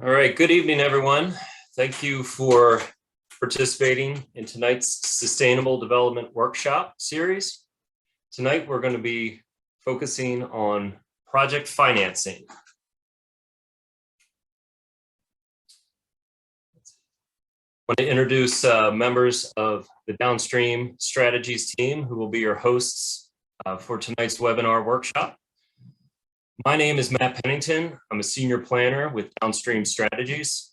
All right, good evening, everyone. Thank you for participating in tonight's Sustainable Development Workshop series. Tonight, we're going to be focusing on project financing. I want to introduce members of the Downstream Strategies team who will be your hosts for tonight's webinar workshop. My name is Matt Pennington. I'm a senior planner with Downstream Strategies.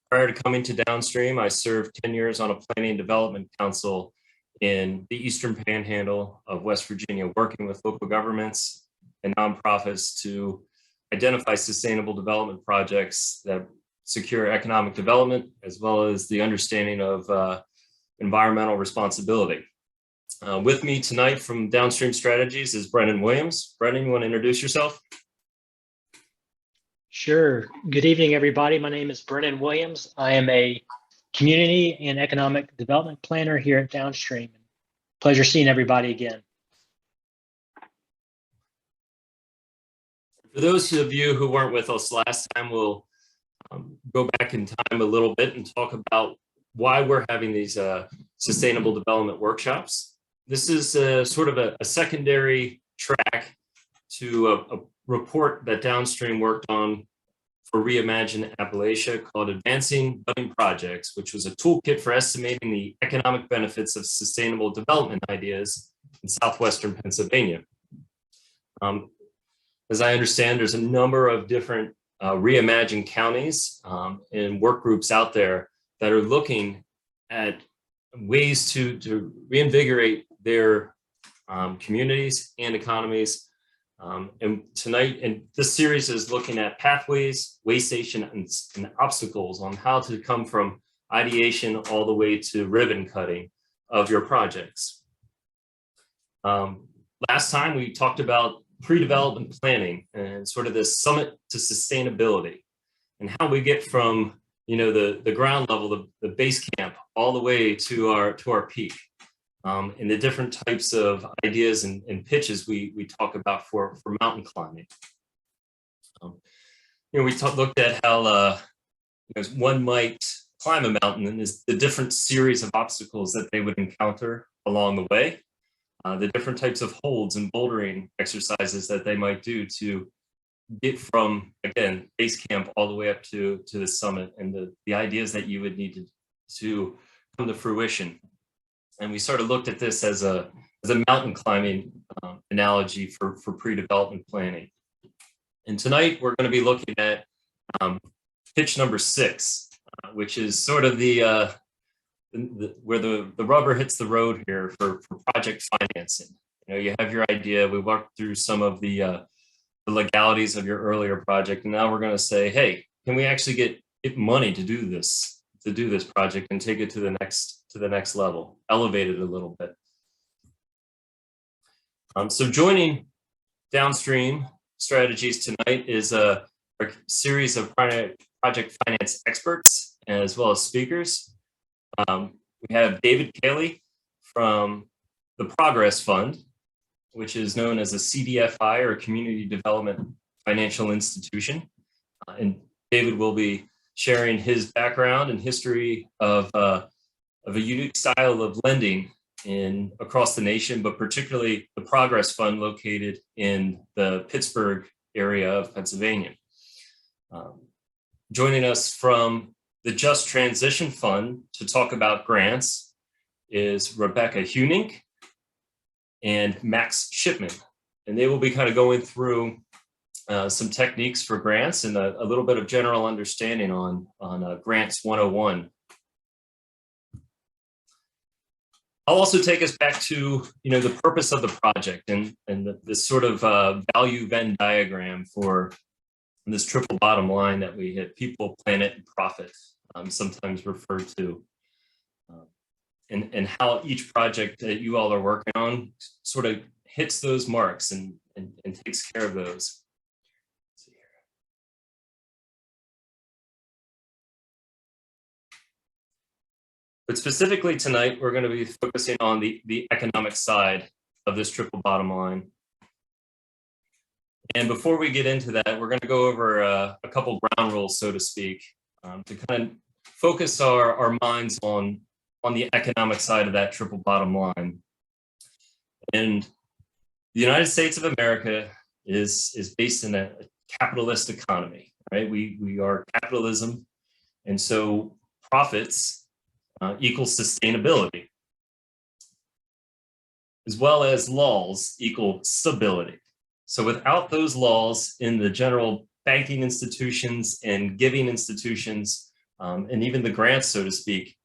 Prior to coming to Downstream, I served 10 years on a planning and development council in the Eastern Panhandle of West Virginia, working with local governments and nonprofits to identify sustainable development projects that secure economic development, as well as the understanding of environmental responsibility. With me tonight from Downstream Strategies is Brendan Williams. Brendan, you want to introduce yourself? Sure. Good evening, everybody. My name is Brendan Williams. I am a community and economic development planner here at Downstream. Pleasure seeing everybody again. For those of you who weren't with us last time, we'll go back in time a little bit and talk about why we're having these sustainable development workshops. This is sort of a secondary track to a report that Downstream worked on for Reimagine Appalachia called Advancing Budding Projects, which was a toolkit for estimating the economic benefits of sustainable development ideas in southwestern Pennsylvania. As I understand, there's a number of different Reimagine counties and work groups out there that are looking at ways to reinvigorate their communities and economies. And tonight, and this series is looking at pathways, way station, and obstacles on how to come from ideation all the way to ribbon cutting of your projects. Last time we talked about pre-development planning and sort of this summit to sustainability and how we get from the ground level, the base camp, all the way to our peak. And the different types of ideas and pitches we talk about for mountain climbing. We looked at how one might climb a mountain and is the different series of obstacles that they would encounter along the way, the different types of holds and bouldering exercises that they might do to get from, again, base camp all the way up to the summit, and the ideas that you would need to come to fruition. And we sort of looked at this as a mountain climbing analogy for pre-development planning. And tonight we're going to be looking at pitch number 6, which is sort of where the rubber hits the road here for project financing. You have your idea. We walked through some of the legalities of your earlier project, and now we're going to say, hey, can we actually get money to do this project and take it to the next level, elevate it a little bit. So joining Downstream Strategies tonight is a series of project finance experts as well as speakers. We have David Kahley from the Progress Fund, which is known as a CDFI, or Community Development Financial Institution. And David will be sharing his background and history of a unique style of lending across the nation, but particularly the Progress Fund located in the Pittsburgh area of Pennsylvania. Joining us from the Just Transition Fund to talk about grants is Rebecca Huenink and Max Shipman. And they will be kind of going through some techniques for grants and a little bit of general understanding on Grants 101. I'll also take us back to the purpose of the project and this sort of value Venn diagram for this triple bottom line that we hit: people, planet, and profit, sometimes referred to, and how each project that you all are working on sort of hits those marks and takes care of those. But specifically tonight, we're going to be focusing on the economic side of this triple bottom line. And before we get into that, we're going to go over a couple ground rules, so to speak, to kind of focus our minds on the economic side of that triple bottom line. And the United States of America is based in a capitalist economy, right? We are capitalism, and so profits equal sustainability, as well as laws equal stability. So without those laws in the general banking institutions and giving institutions, and even the grants, so to speak,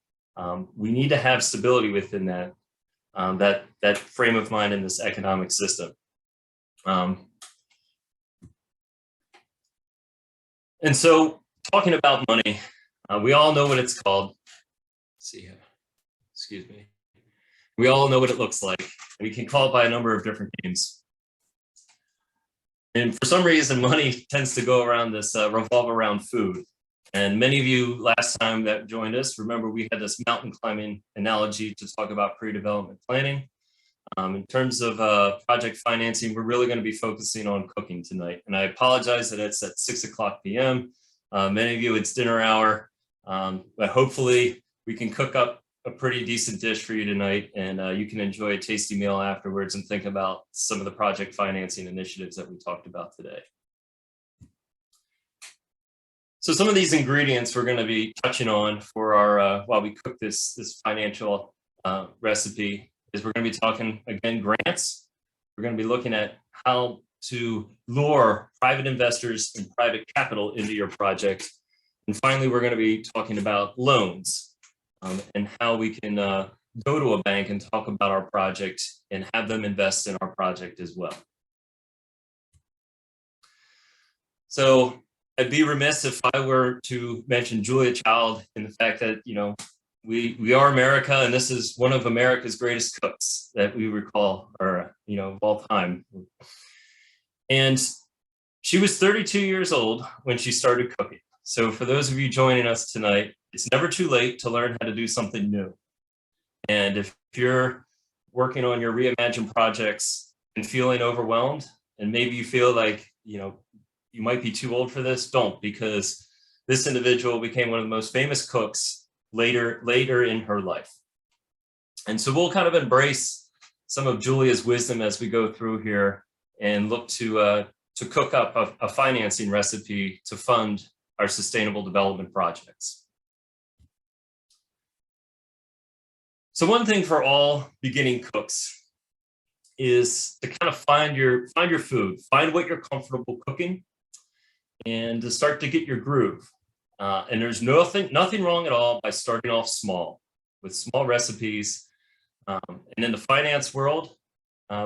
we need to have stability within that frame of mind in this economic system. And so talking about money, we all know what it's called. Let's see here, excuse me. We all know what it looks like. We can call it by a number of different names. And for some reason, money tends to go around this, revolve around food. And many of you last time that joined us, remember we had this mountain climbing analogy to talk about pre-development planning. In terms of project financing, we're really going to be focusing on cooking tonight. And I apologize that it's at 6 o'clock p.m. Many of you, it's dinner hour, but hopefully we can cook up a pretty decent dish for you tonight, and you can enjoy a tasty meal afterwards and think about some of the project financing initiatives that we talked about today. So some of these ingredients we're going to be touching on for our while we cook this financial recipe is we're going to be talking again grants. We're going to be looking at how to lure private investors and private capital into your project, and finally we're going to be talking about loans and how we can go to a bank and talk about our project and have them invest in our project as well. So I'd be remiss if I were to mention Julia Child and the fact that, you know, we are America, and this is one of America's greatest cooks that we recall, or, you know, of all time. And she was 32 years old when she started cooking. So for those of you joining us tonight, it's never too late to learn how to do something new. And if you're working on your Reimagine projects and feeling overwhelmed, and maybe you feel like, you know, you might be too old for this, don't, because this individual became one of the most famous cooks later in her life. And so we'll kind of embrace some of Julia's wisdom as we go through here and look to cook up a financing recipe to fund our sustainable development projects. So one thing for all beginning cooks is to kind of find your food, find what you're comfortable cooking, and to start to get your groove. And there's nothing wrong at all by starting off small with small recipes. And in the finance world,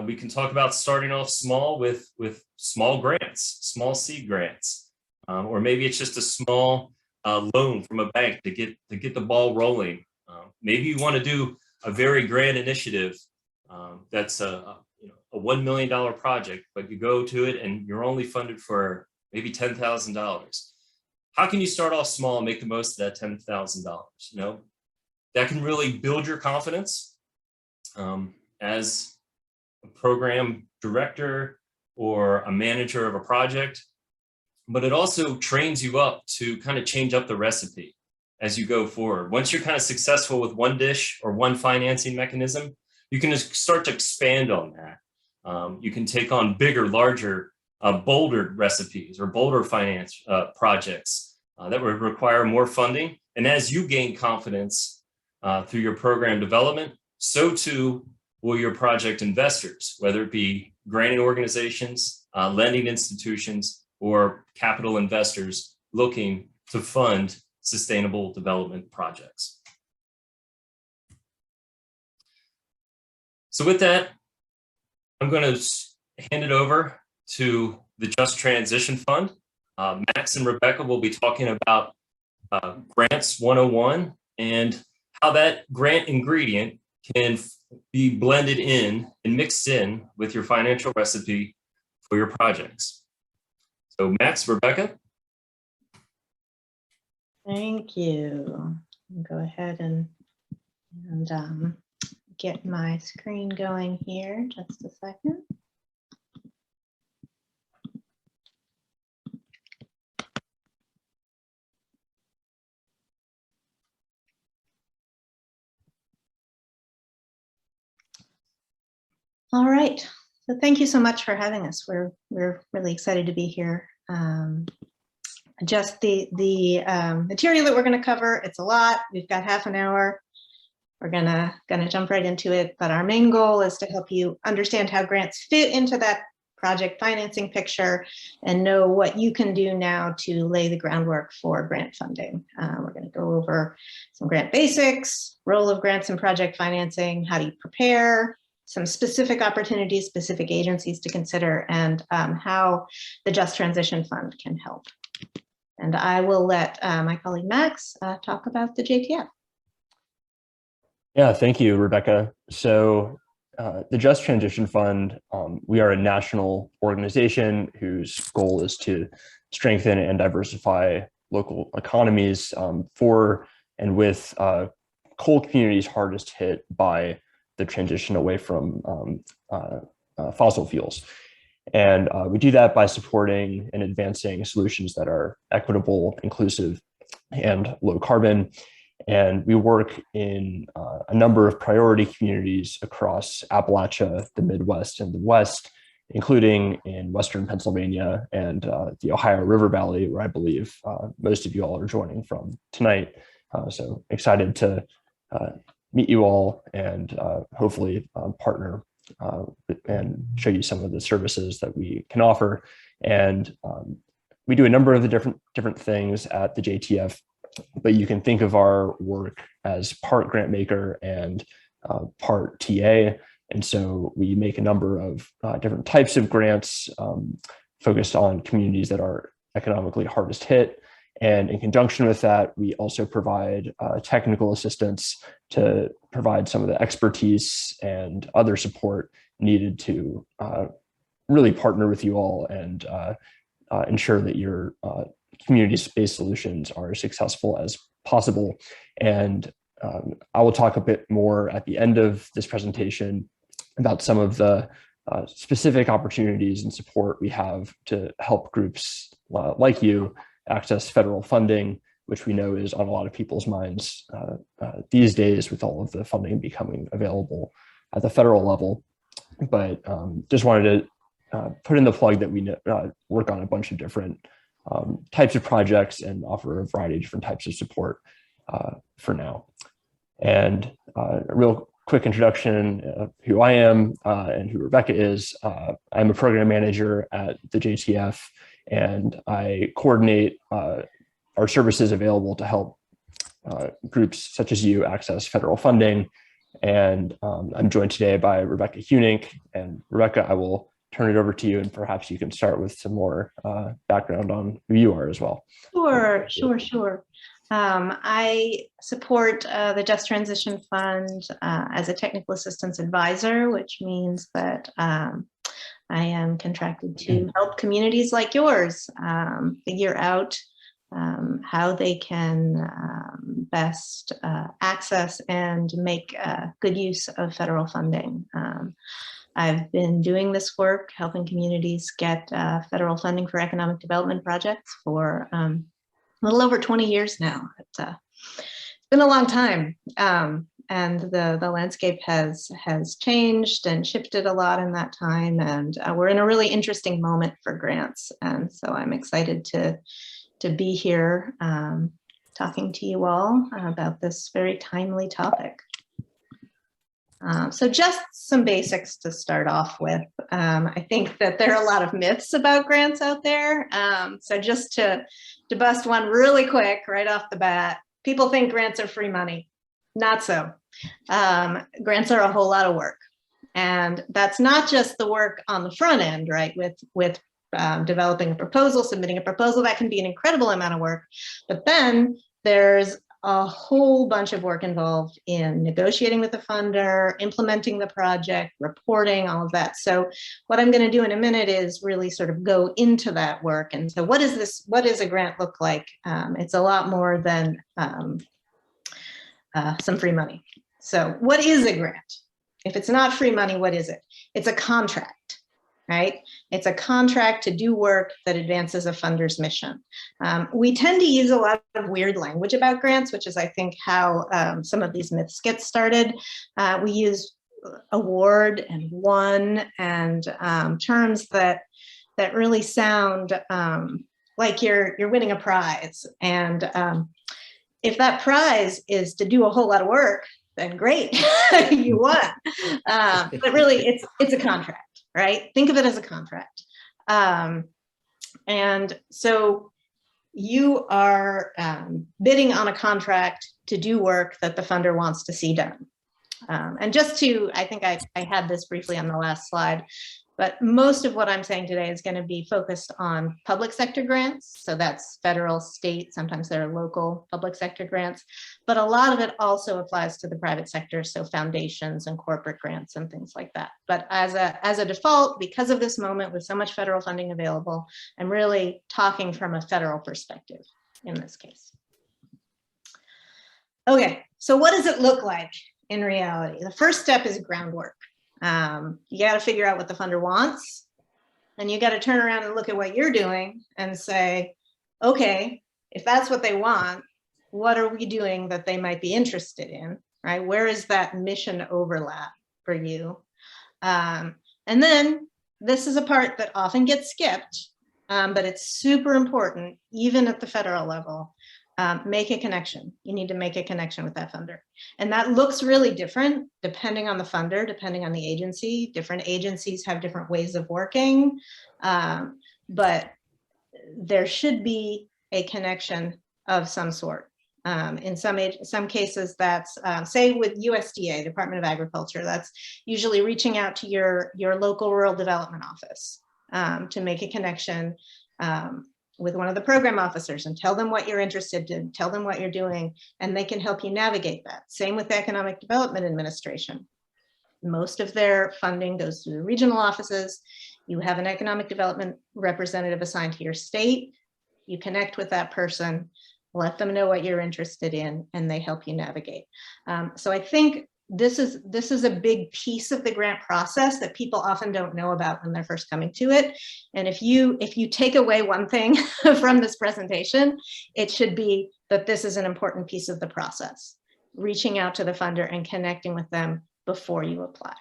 we can talk about starting off small with small grants, small seed grants, or maybe it's just a small loan from a bank to get the ball rolling. Maybe you want to do a very grand initiative that's a $1 million project, but you go to it and you're only funded for maybe $10,000. How can you start off small and make the most of that $10,000? You know, that can really build your confidence as a program director or a manager of a project, but it also trains you up to kind of change up the recipe as you go forward. Once you're kind of successful with one dish or one financing mechanism, you can just start to expand on that. You can take on bigger, larger, bolder recipes or bolder finance projects that would require more funding. And as you gain confidence through your program development, so too will your project investors, whether it be granting organizations, lending institutions, or capital investors looking to fund sustainable development projects. So with that, I'm going to hand it over to the Just Transition Fund. Max and Rebecca will be talking about Grants 101 and how that grant ingredient can be blended in and mixed in with your financial recipe for your projects. So Max, Rebecca. Thank you. Go ahead and get my screen going here. Just a second. All right. So thank you so much for having us. We're really excited to be here. Just the material that we're going to cover, it's a lot. We've got half an hour. We're gonna jump right into it. But our main goal is to help you understand how grants fit into that project financing picture and know what you can do now to lay the groundwork for grant funding. We're going to go over some grant basics, role of grants in project financing, how do you prepare, some specific opportunities, specific agencies to consider, and how the Just Transition Fund can help. And I will let my colleague Max talk about the JTF. Yeah, thank you, Rebecca. So the Just Transition Fund, we are a national organization whose goal is to strengthen and diversify local economies for and with coal communities hardest hit by the transition away from fossil fuels. And we do that by supporting and advancing solutions that are equitable, inclusive, and low carbon. And we work in a number of priority communities across Appalachia, the Midwest, and the West, including in Western Pennsylvania and the Ohio River Valley, where I believe most of you all are joining from tonight. So excited to meet you all and hopefully partner and show you some of the services that we can offer. And we do a number of the different things at the JTF, but you can think of our work as part grant maker and part TA. And so we make a number of different types of grants focused on communities that are economically hardest hit. And in conjunction with that, we also provide technical assistance to provide some of the expertise and other support needed to really partner with you all and ensure that your community-based solutions are as successful as possible. And I will talk a bit more at the end of this presentation about some of the specific opportunities and support we have to help groups like you access federal funding, which we know is on a lot of people's minds these days with all of the funding becoming available at the federal level. But just wanted to put in the plug that we work on a bunch of different types of projects and offer a variety of different types of support for now. And a real quick introduction of who I am and who Rebecca is. I'm a program manager at the JTF, and I coordinate our services available to help groups such as you access federal funding. And I'm joined today by Rebecca Huenink. And Rebecca, I will turn it over to you, and perhaps you can start with some more background on who you are as well. Sure. I support the Just Transition Fund as a technical assistance advisor, which means that I am contracted to help communities like yours figure out how they can best access and make good use of federal funding. I've been doing this work, helping communities get federal funding for economic development projects for a little over 20 years now. It's been a long time, and the landscape has changed and shifted a lot in that time, and we're in a really interesting moment for grants. And so I'm excited to be here talking to you all about this very timely topic. So just some basics to start off with. I think that there are a lot of myths about grants out there. So just to bust one really quick right off the bat, people think grants are free money. Not so. Grants are a whole lot of work. And that's not just the work on the front end, right? With developing a proposal, submitting a proposal, that can be an incredible amount of work. But then there's a whole bunch of work involved in negotiating with the funder, implementing the project, reporting, all of that. So what I'm going to do in a minute is really sort of go into that work. And so what does a grant look like? It's a lot more than some free money. So what is a grant? If it's not free money, what is it? It's a contract, right? It's a contract to do work that advances a funder's mission. We tend to use a lot of weird language about grants, which is, I think, how some of these myths get started. We use award and won, and terms that really sound like you're winning a prize. And if that prize is to do a whole lot of work, then great, you won. But really, it's a contract, right? Think of it as a contract. And so you are bidding on a contract to do work that the funder wants to see done. And just to, I think I had this briefly on the last slide, but most of what I'm saying today is going to be focused on public sector grants. So that's federal, state, sometimes there are local public sector grants, but a lot of it also applies to the private sector. So foundations and corporate grants and things like that. But as a default, because of this moment with so much federal funding available, I'm really talking from a federal perspective in this case. Okay, so what does it look like in reality? The first step is groundwork. You got to figure out what the funder wants, and you got to turn around and look at what you're doing and say, okay, if that's what they want, what are we doing that they might be interested in, right? Where is that mission overlap for you? And then this is a part that often gets skipped, but it's super important, even at the federal level. Make a connection. You need to make a connection with that funder. And that looks really different depending on the funder, depending on the agency. Different agencies have different ways of working, but there should be a connection of some sort. In some cases, that's, say with USDA, Department of Agriculture, that's usually reaching out to your local rural development office to make a connection with one of the program officers and tell them what you're interested in, tell them what you're doing, and they can help you navigate that. Same with the Economic Development Administration. Most of their funding goes through the regional offices. You have an economic development representative assigned to your state. You connect with that person, let them know what you're interested in, and they help you navigate. So I think this is a big piece of the grant process that people often don't know about when they're first coming to it. And if you take away one thing from this presentation, it should be that this is an important piece of the process, reaching out to the funder and connecting with them before you apply.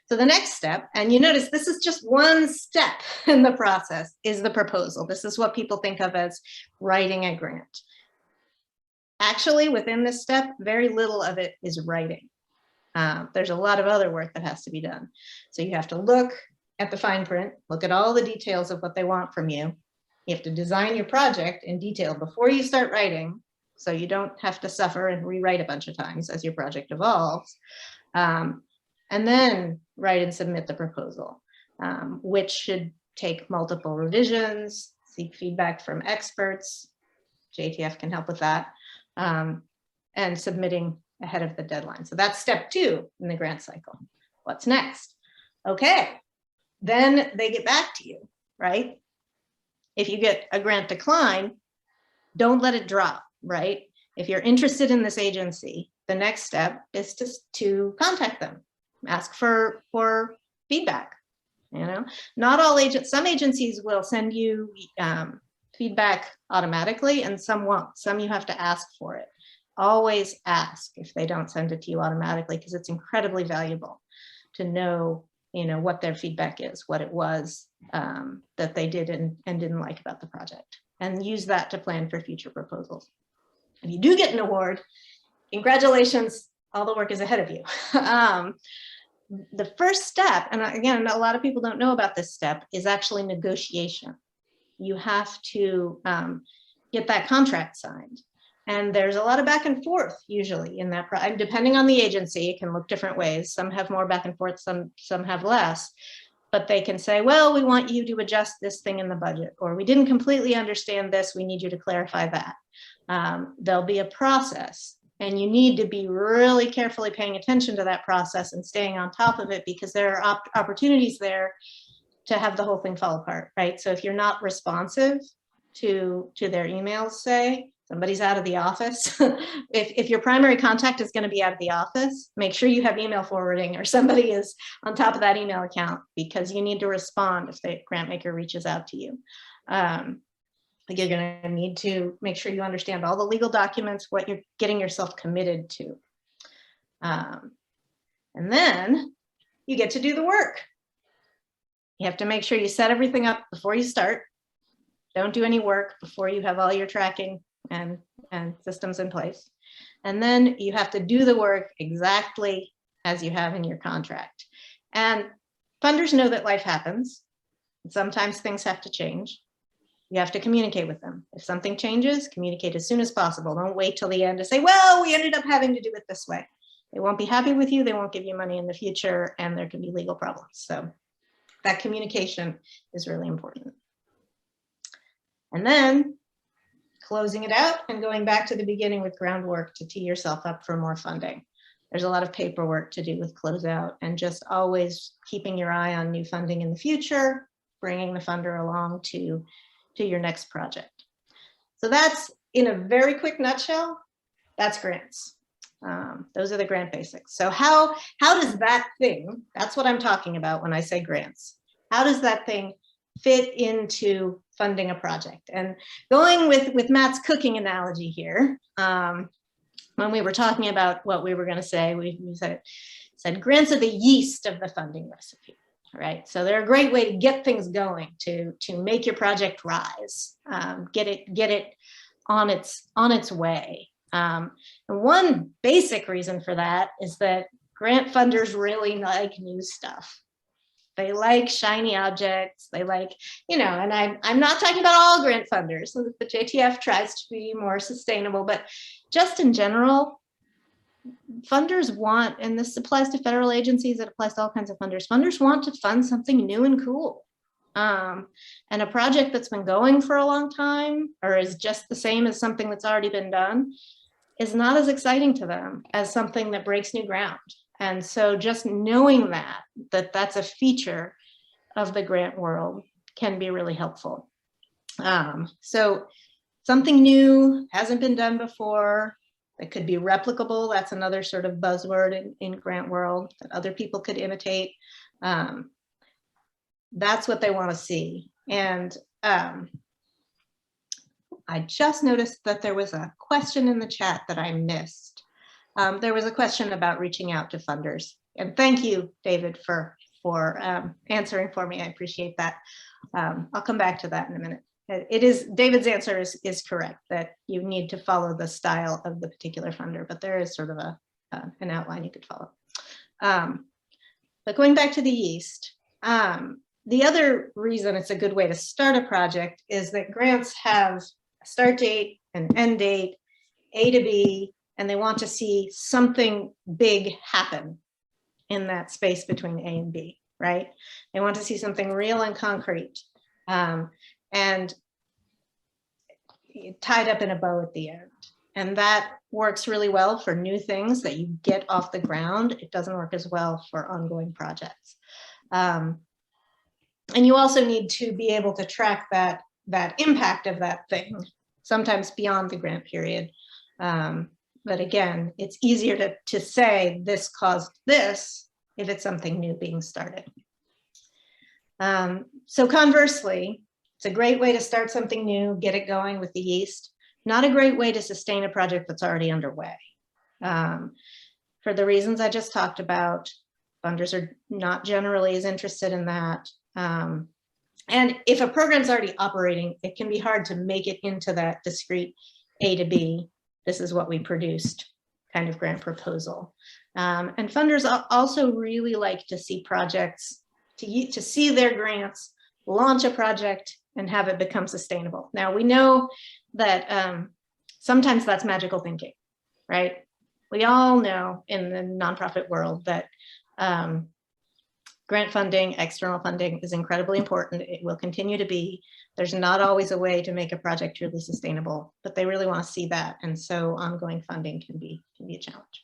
So the next step, and you notice this is just one step in the process, is the proposal. This is what people think of as writing a grant. Actually, within this step, very little of it is writing. There's a lot of other work that has to be done. So you have to look at the fine print, look at all the details of what they want from you. You have to design your project in detail before you start writing, so you don't have to suffer and rewrite a bunch of times as your project evolves. And then write and submit the proposal, which should take multiple revisions, seek feedback from experts. JTF can help with that. And submitting ahead of the deadline. So that's step 2 in the grant cycle. What's next? Okay, then they get back to you, right? If you get a grant decline, don't let it drop, right? If you're interested in this agency, the next step is to contact them, ask for feedback. You know, not all some agencies will send you feedback automatically, and some won't. Some you have to ask for it. Always ask if they don't send it to you automatically, because it's incredibly valuable to know, you know, what their feedback is, what it was that they did and didn't like about the project, and use that to plan for future proposals. If you do get an award, congratulations, all the work is ahead of you. The first step, and again, a lot of people don't know about this step, is actually negotiation. You have to get that contract signed. And there's a lot of back and forth usually in that, depending on the agency, it can look different ways. Some have more back and forth, some have less. But they can say, well, we want you to adjust this thing in the budget, or we didn't completely understand this, we need you to clarify that. There'll be a process, and you need to be really carefully paying attention to that process and staying on top of it, because there are opportunities there to have the whole thing fall apart, right? So if you're not responsive to their emails, say, somebody's out of the office. if your primary contact is going to be out of the office, make sure you have email forwarding, or somebody is on top of that email account, because you need to respond if the grant maker reaches out to you. You're going to need to make sure you understand all the legal documents, what you're getting yourself committed to. And then you get to do the work. You have to make sure you set everything up before you start. Don't do any work before you have all your tracking and systems in place. And then you have to do the work exactly as you have in your contract. And funders know that life happens. Sometimes things have to change. You have to communicate with them. If something changes, communicate as soon as possible. Don't wait till the end to say, well, we ended up having to do it this way. They won't be happy with you. They won't give you money in the future, and there can be legal problems. So that communication is really important. And then closing it out and going back to the beginning with groundwork to tee yourself up for more funding. There's a lot of paperwork to do with closeout, and just always keeping your eye on new funding in the future, bringing the funder along to your next project. So that's, in a very quick nutshell, that's grants. Those are the grant basics. So how does that thing, that's what I'm talking about when I say grants, how does that thing fit into funding a project? And going with Matt's cooking analogy here, when we were talking about what we were going to say, we said grants are the yeast of the funding recipe, right? So they're a great way to get things going, to make your project rise, get it on its way. And one basic reason for that is that grant funders really like new stuff. They like shiny objects. They like, and I'm not talking about all grant funders. So the JTF tries to be more sustainable, but just in general, funders want, and this applies to federal agencies, it applies to all kinds of funders. Funders want to fund something new and cool. And a project that's been going for a long time, or is just the same as something that's already been done, is not as exciting to them as something that breaks new ground. And so just knowing that that's a feature of the grant world can be really helpful. So something new, hasn't been done before, that could be replicable. That's another sort of buzzword in grant world that other people could imitate. That's what they want to see. And I just noticed that there was a question in the chat that I missed. There was a question about reaching out to funders. And thank you, David, for answering for me. I appreciate that. I'll come back to that in a minute. David's answer is correct, that you need to follow the style of the particular funder, but there is sort of an outline you could follow. But going back to the yeast, the other reason it's a good way to start a project is that grants have a start date, an end date, A to B, and they want to see something big happen in that space between A and B, right? They want to see something real and concrete, and tied up in a bow at the end. And that works really well for new things that you get off the ground. It doesn't work as well for ongoing projects. And you also need to be able to track that impact of that thing, sometimes beyond the grant period. But again, it's easier to say this caused this if it's something new being started. So conversely, it's a great way to start something new, get it going with the yeast. Not a great way to sustain a project that's already underway. For the reasons I just talked about, funders are not generally as interested in that. And if a program's already operating, it can be hard to make it into that discrete A to B, this is what we produced kind of grant proposal. And funders also really like to see projects, to see their grants launch a project and have it become sustainable. Now we know that sometimes that's magical thinking, right? We all know in the nonprofit world that grant funding, external funding is incredibly important. It will continue to be. There's not always a way to make a project truly sustainable, but they really want to see that. And so ongoing funding can be a challenge.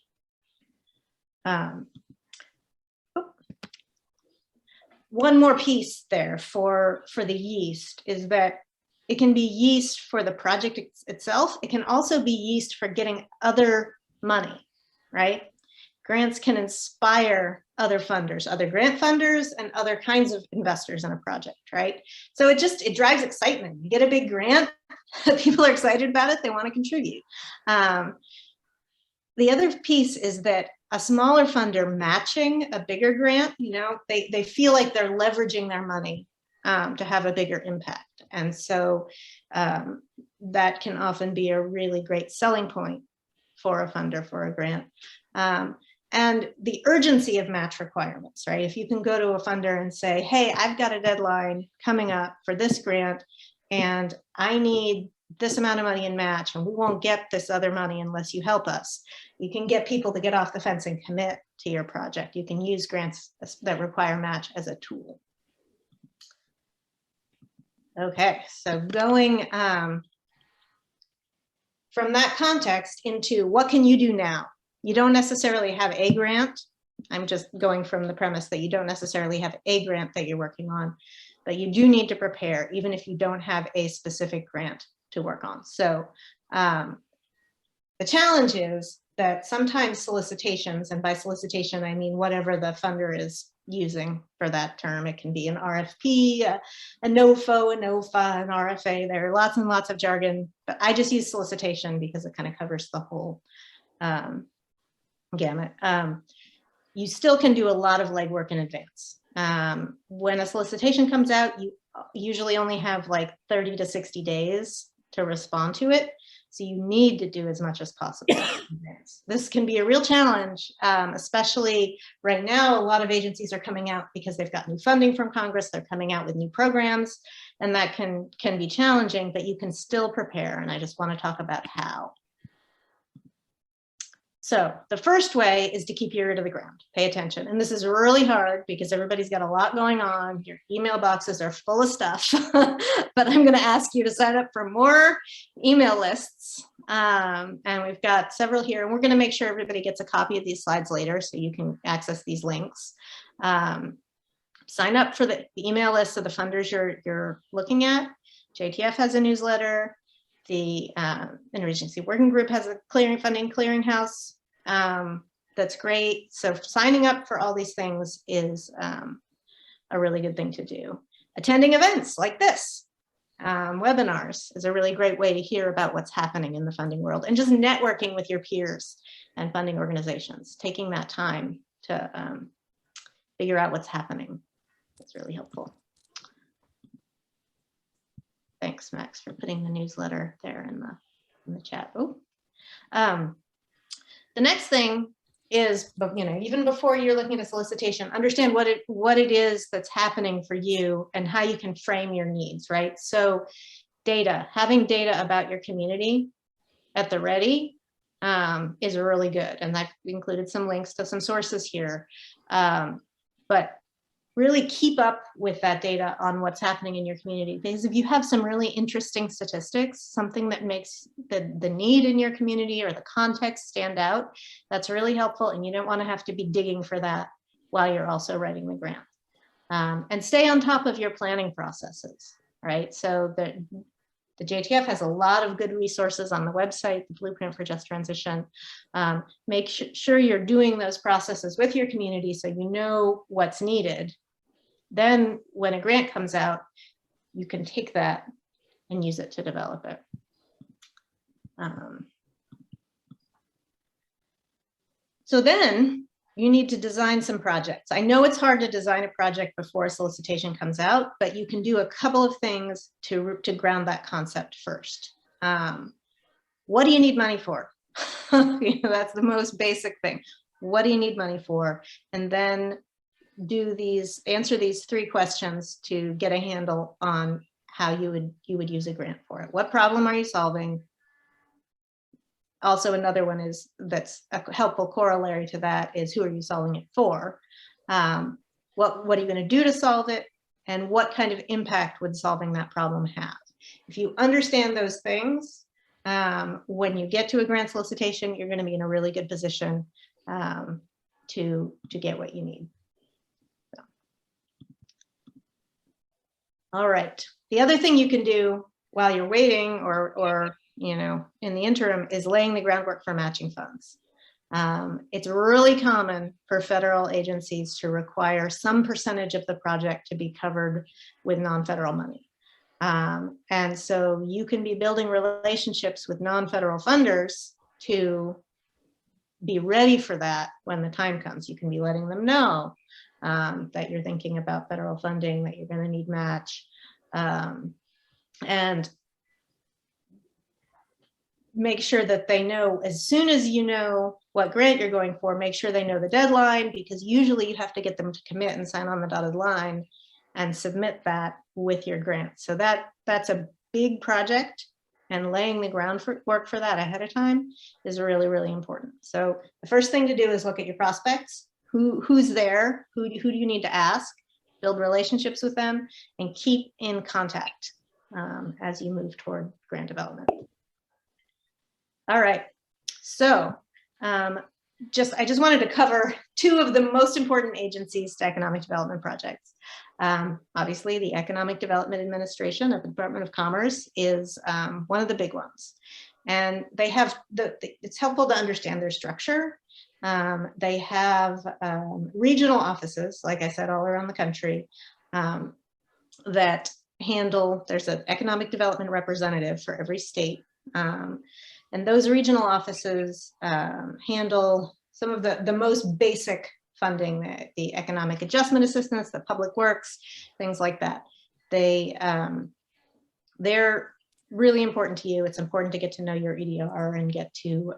One more piece there for the yeast is that it can be yeast for the project itself. It can also be yeast for getting other money, right? Grants can inspire other funders, other grant funders, and other kinds of investors in a project, right? So it drives excitement. You get a big grant, people are excited about it, they want to contribute. The other piece is that a smaller funder matching a bigger grant, you know, they feel like they're leveraging their money to have a bigger impact. And so that can often be a really great selling point for a funder for a grant. And the urgency of match requirements, right? If you can go to a funder and say, hey, I've got a deadline coming up for this grant, and I need this amount of money in match, and we won't get this other money unless you help us. You can get people to get off the fence and commit to your project. You can use grants that require match as a tool. Okay, so going from that context into what can you do now? You don't necessarily have a grant. I'm just going from the premise that you don't necessarily have a grant that you're working on, but you do need to prepare even if you don't have a specific grant to work on. So the challenge is that sometimes solicitations, and by solicitation, I mean whatever the funder is using for that term. It can be an RFP, a NOFO, a NOFA, an RFA. There are lots and lots of jargon, but I just use solicitation because it kind of covers the whole gamut. You still can do a lot of legwork in advance. When a solicitation comes out, you usually only have like 30 to 60 days to respond to it. So you need to do as much as possible in advance. This can be a real challenge, especially right now. A lot of agencies are coming out because they've got new funding from Congress. They're coming out with new programs, and that can be challenging, but you can still prepare. And I just want to talk about how. So the first way is to keep your ear to the ground, pay attention. And this is really hard because everybody's got a lot going on. Your email boxes are full of stuff, but I'm gonna ask you to sign up for more email lists. And we've got several here, and we're gonna make sure everybody gets a copy of these slides later so you can access these links. Sign up for the email list of the funders you're looking at. JTF has a newsletter. The Interagency Working Group has a funding clearinghouse. That's great. So signing up for all these things is a really good thing to do. Attending events like this, webinars, is a really great way to hear about what's happening in the funding world, and just networking with your peers and funding organizations, taking that time to figure out what's happening. That's really helpful. Thanks, Max, for putting the newsletter there in the chat. Oh, the next thing is, even before you're looking at a solicitation, understand what it is that's happening for you and how you can frame your needs, right? So having data about your community at the ready is really good. And I've included some links to some sources here, but really keep up with that data on what's happening in your community, because if you have some really interesting statistics, something that makes the need in your community or the context stand out, that's really helpful, and you don't want to have to be digging for that while you're also writing the grant. And stay on top of your planning processes, right? So the JTF has a lot of good resources on the website, the Blueprint for Just Transition. Make sure you're doing those processes with your community so you know what's needed. Then when a grant comes out, you can take that and use it to develop it. So then you need to design some projects. I know it's hard to design a project before a solicitation comes out, but you can do a couple of things to ground that concept first. What do you need money for? That's the most basic thing. What do you need money for? And then answer these 3 questions to get a handle on how you would use a grant for it. What problem are you solving? Also, another one that's a helpful corollary to that is, who are you solving it for? What are you going to do to solve it? And what kind of impact would solving that problem have? If you understand those things, when you get to a grant solicitation, you're going to be in a really good position to get what you need. So. All right. The other thing you can do while you're waiting or in the interim is laying the groundwork for matching funds. It's really common for federal agencies to require some percentage of the project to be covered with non-federal money. And so you can be building relationships with non-federal funders to be ready for that when the time comes. You can be letting them know that you're thinking about federal funding, that you're going to need match, and make sure that they know as soon as you know what grant you're going for, make sure they know the deadline, because usually you have to get them to commit and sign on the dotted line and submit that with your grant. So that's a big project, and laying the groundwork for that ahead of time is really, really important. So the first thing to do is look at your prospects. Who's there? Who do you need to ask? Build relationships with them and keep in contact as you move toward grant development. All right, so I just wanted to cover two of the most important agencies to economic development projects. Obviously, the Economic Development Administration of the Department of Commerce is one of the big ones. And they have, it's helpful to understand their structure. They have regional offices, like I said, all around the country that handle, there's an economic development representative for every state. And those regional offices handle some of the most basic funding, the economic adjustment assistance, the public works, things like that. They're really important to you. It's important to get to know your EDR and get to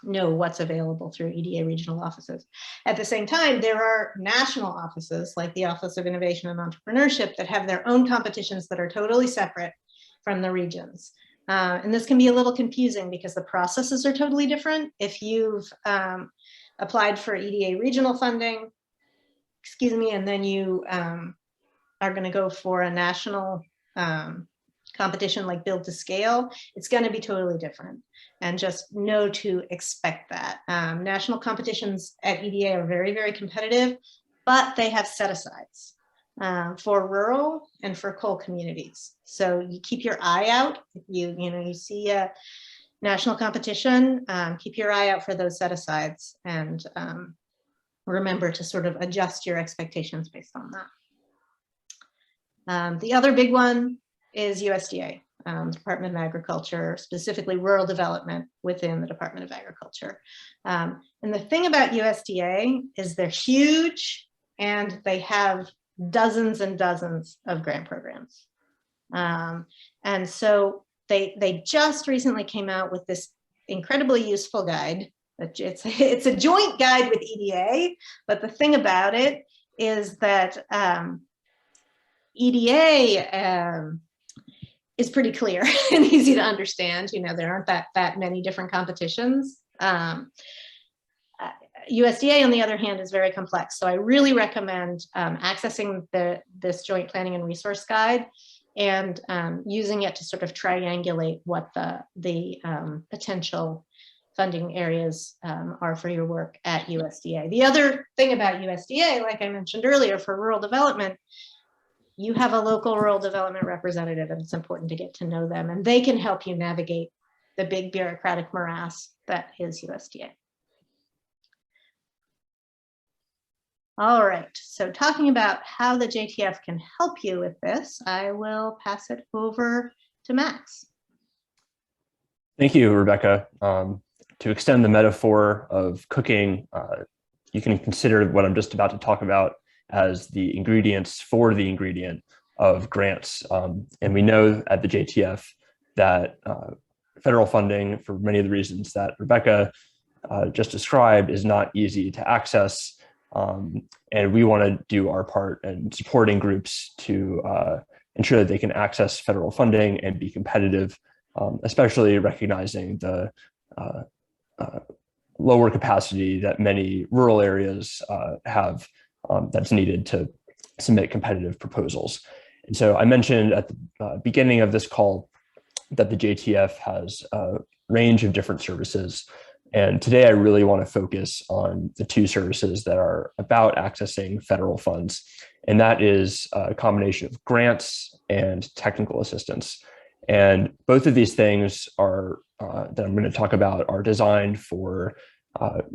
know what's available through EDA regional offices. At the same time, there are national offices like the Office of Innovation and Entrepreneurship that have their own competitions that are totally separate from the regions. And this can be a little confusing because the processes are totally different. If you've applied for EDA regional funding, and then you are going to go for a national competition like Build to Scale, it's going to be totally different. And just know to expect that. National competitions at EDA are very, very competitive, but they have set-asides for rural and for coal communities. So you keep your eye out. If you see a national competition, keep your eye out for those set-asides, and remember to sort of adjust your expectations based on that. The other big one is USDA, Department of Agriculture, specifically rural development within the Department of Agriculture. And the thing about USDA is they're huge and they have dozens and dozens of grant programs. And so they just recently came out with this incredibly useful guide. It's a joint guide with EDA, but the thing about it is that EDA is pretty clear and easy to understand. There aren't that many different competitions. USDA, on the other hand, is very complex. So I really recommend accessing this Joint Planning and Resource Guide and using it to sort of triangulate what the potential funding areas are for your work at USDA. The other thing about USDA, like I mentioned earlier, for rural development, you have a local rural development representative, and it's important to get to know them, and they can help you navigate the big bureaucratic morass that is USDA. All right, so talking about how the JTF can help you with this, I will pass it over to Max. Thank you, Rebecca. To extend the metaphor of cooking, you can consider what I'm just about to talk about as the ingredients for the ingredient of grants. And we know at the JTF that federal funding, for many of the reasons that Rebecca just described, is not easy to access. And we want to do our part in supporting groups to ensure that they can access federal funding and be competitive, especially recognizing the lower capacity that many rural areas have that's needed to submit competitive proposals. And so I mentioned at the beginning of this call that the JTF has a range of different services. And today I really want to focus on the two services that are about accessing federal funds. And that is a combination of grants and technical assistance. And both of these things are that I'm going to talk about are designed for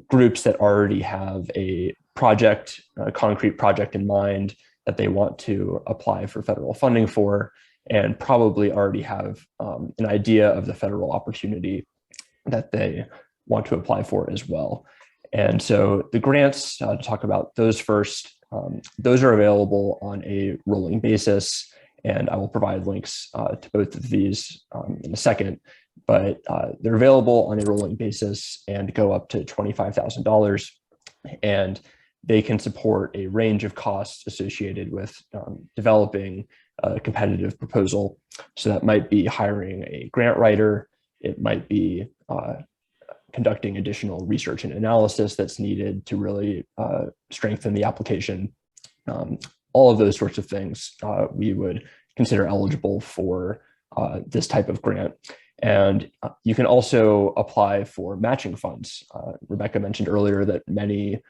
groups that already have a project, a concrete project in mind that they want to apply for federal funding for, and probably already have an idea of the federal opportunity that they want to apply for as well. And so the grants, to talk about those first, those are available on a rolling basis, and I will provide links to both of these in a second, but they're available on a rolling basis and go up to $25,000, and they can support a range of costs associated with developing a competitive proposal. So that might be hiring a grant writer, it might be conducting additional research and analysis that's needed to really strengthen the application. All of those sorts of things we would consider eligible for this type of grant. And you can also apply for matching funds. Rebecca mentioned earlier that many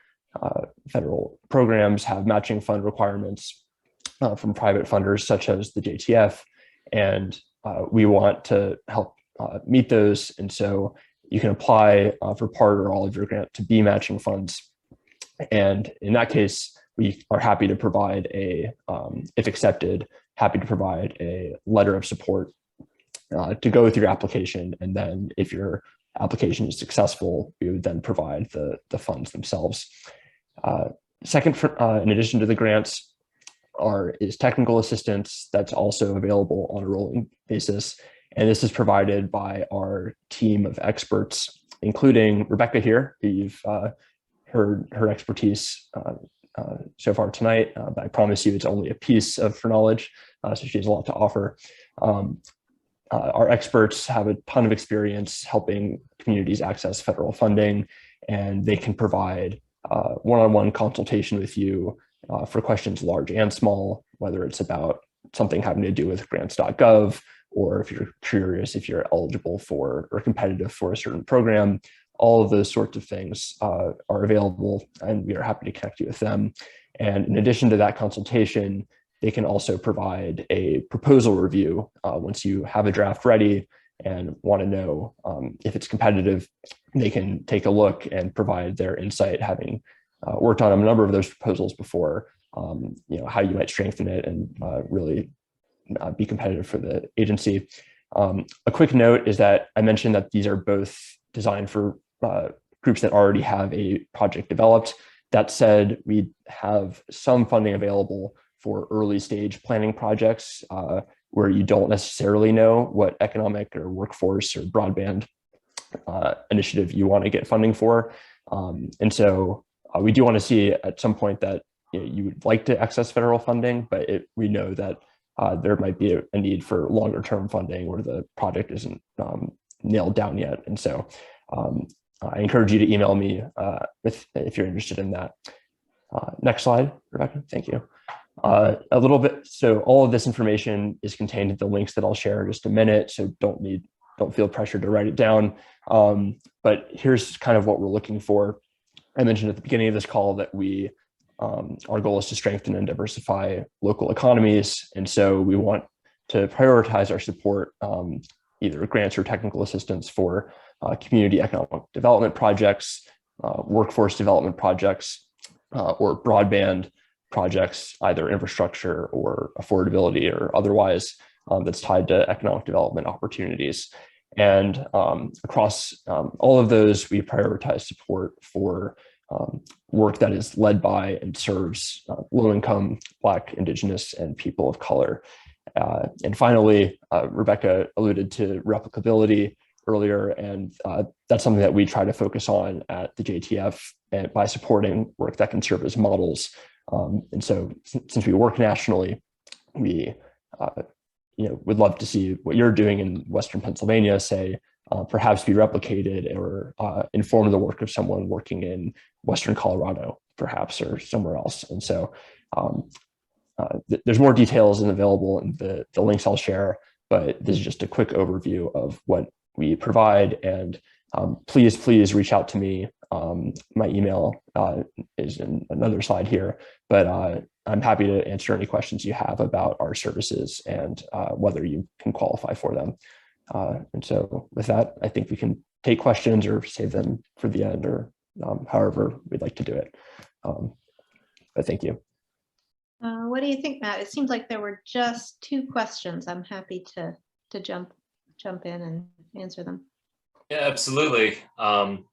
federal programs have matching fund requirements from private funders such as the JTF, and we want to help meet those. And so you can apply for part or all of your grant to be matching funds. And in that case, we are happy to provide if accepted, happy to provide a letter of support to go with your application. And then if your application is successful, we would then provide the funds themselves. Second, in addition to the grants, is technical assistance that's also available on a rolling basis. And this is provided by our team of experts, including Rebecca here, who you've heard her expertise so far tonight, but I promise you it's only a piece of her knowledge, so she has a lot to offer. Our experts have a ton of experience helping communities access federal funding, and they can provide one-on-one consultation with you for questions large and small, whether it's about something having to do with grants.gov, or if you're curious if you're eligible for or competitive for a certain program. All of those sorts of things are available, and we are happy to connect you with them. And in addition to that consultation, they can also provide a proposal review once you have a draft ready and want to know if it's competitive. They can take a look and provide their insight, having worked on a number of those proposals before, how you might strengthen it and really be competitive for the agency. A quick note is that I mentioned that these are both designed for groups that already have a project developed. That said, we have some funding available for early stage planning projects where you don't necessarily know what economic or workforce or broadband initiative you want to get funding for. And so we do want to see at some point that you would like to access federal funding, but we know that there might be a need for longer term funding where the project isn't nailed down yet. And so I encourage you to email me if you're interested in that. Next slide, Rebecca, thank you. A little bit, so all of this information is contained in the links that I'll share in just a minute, so don't feel pressured to write it down. But here's kind of what we're looking for. I mentioned at the beginning of this call that our goal is to strengthen and diversify local economies. And so we want to prioritize our support, either grants or technical assistance for community economic development projects, workforce development projects, or broadband projects, either infrastructure or affordability or otherwise, that's tied to economic development opportunities. And across all of those, we prioritize support for work that is led by and serves low-income, Black, Indigenous, and people of color. And finally, Rebecca alluded to replicability earlier, and that's something that we try to focus on at the JTF and by supporting work that can serve as models. And so since we work nationally, we would love to see what you're doing in Western Pennsylvania, say, perhaps be replicated or inform the work of someone working in Western Colorado, perhaps, or somewhere else. And so there's more details and available in the links I'll share, but this is just a quick overview of what we provide. And please reach out to me. My email is in another slide here, but I'm happy to answer any questions you have about our services and whether you can qualify for them. And so with that, I think we can take questions or save them for the end, or however we'd like to do it. But thank you. What do you think, Matt? It seems like there were just 2 questions. I'm happy to jump in and answer them. Yeah, absolutely. And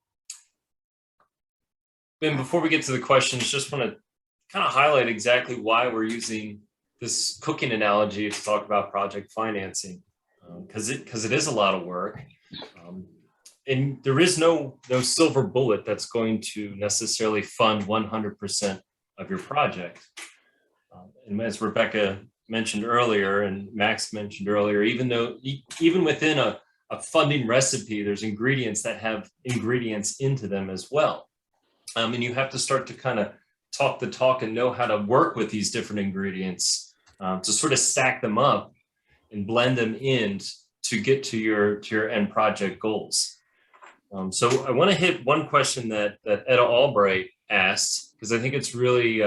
before we get to the questions, just want to kind of highlight exactly why we're using this cooking analogy to talk about project financing, because it is a lot of work. And there is no silver bullet that's going to necessarily fund 100% of your project. And as Rebecca mentioned earlier, and Max mentioned earlier, even within a funding recipe, there's ingredients that have ingredients into them as well. And you have to start to kind of talk the talk and know how to work with these different ingredients to sort of stack them up and blend them in to get to your end project goals. So I want to hit one question that Etta Albright asked, because I think it's really,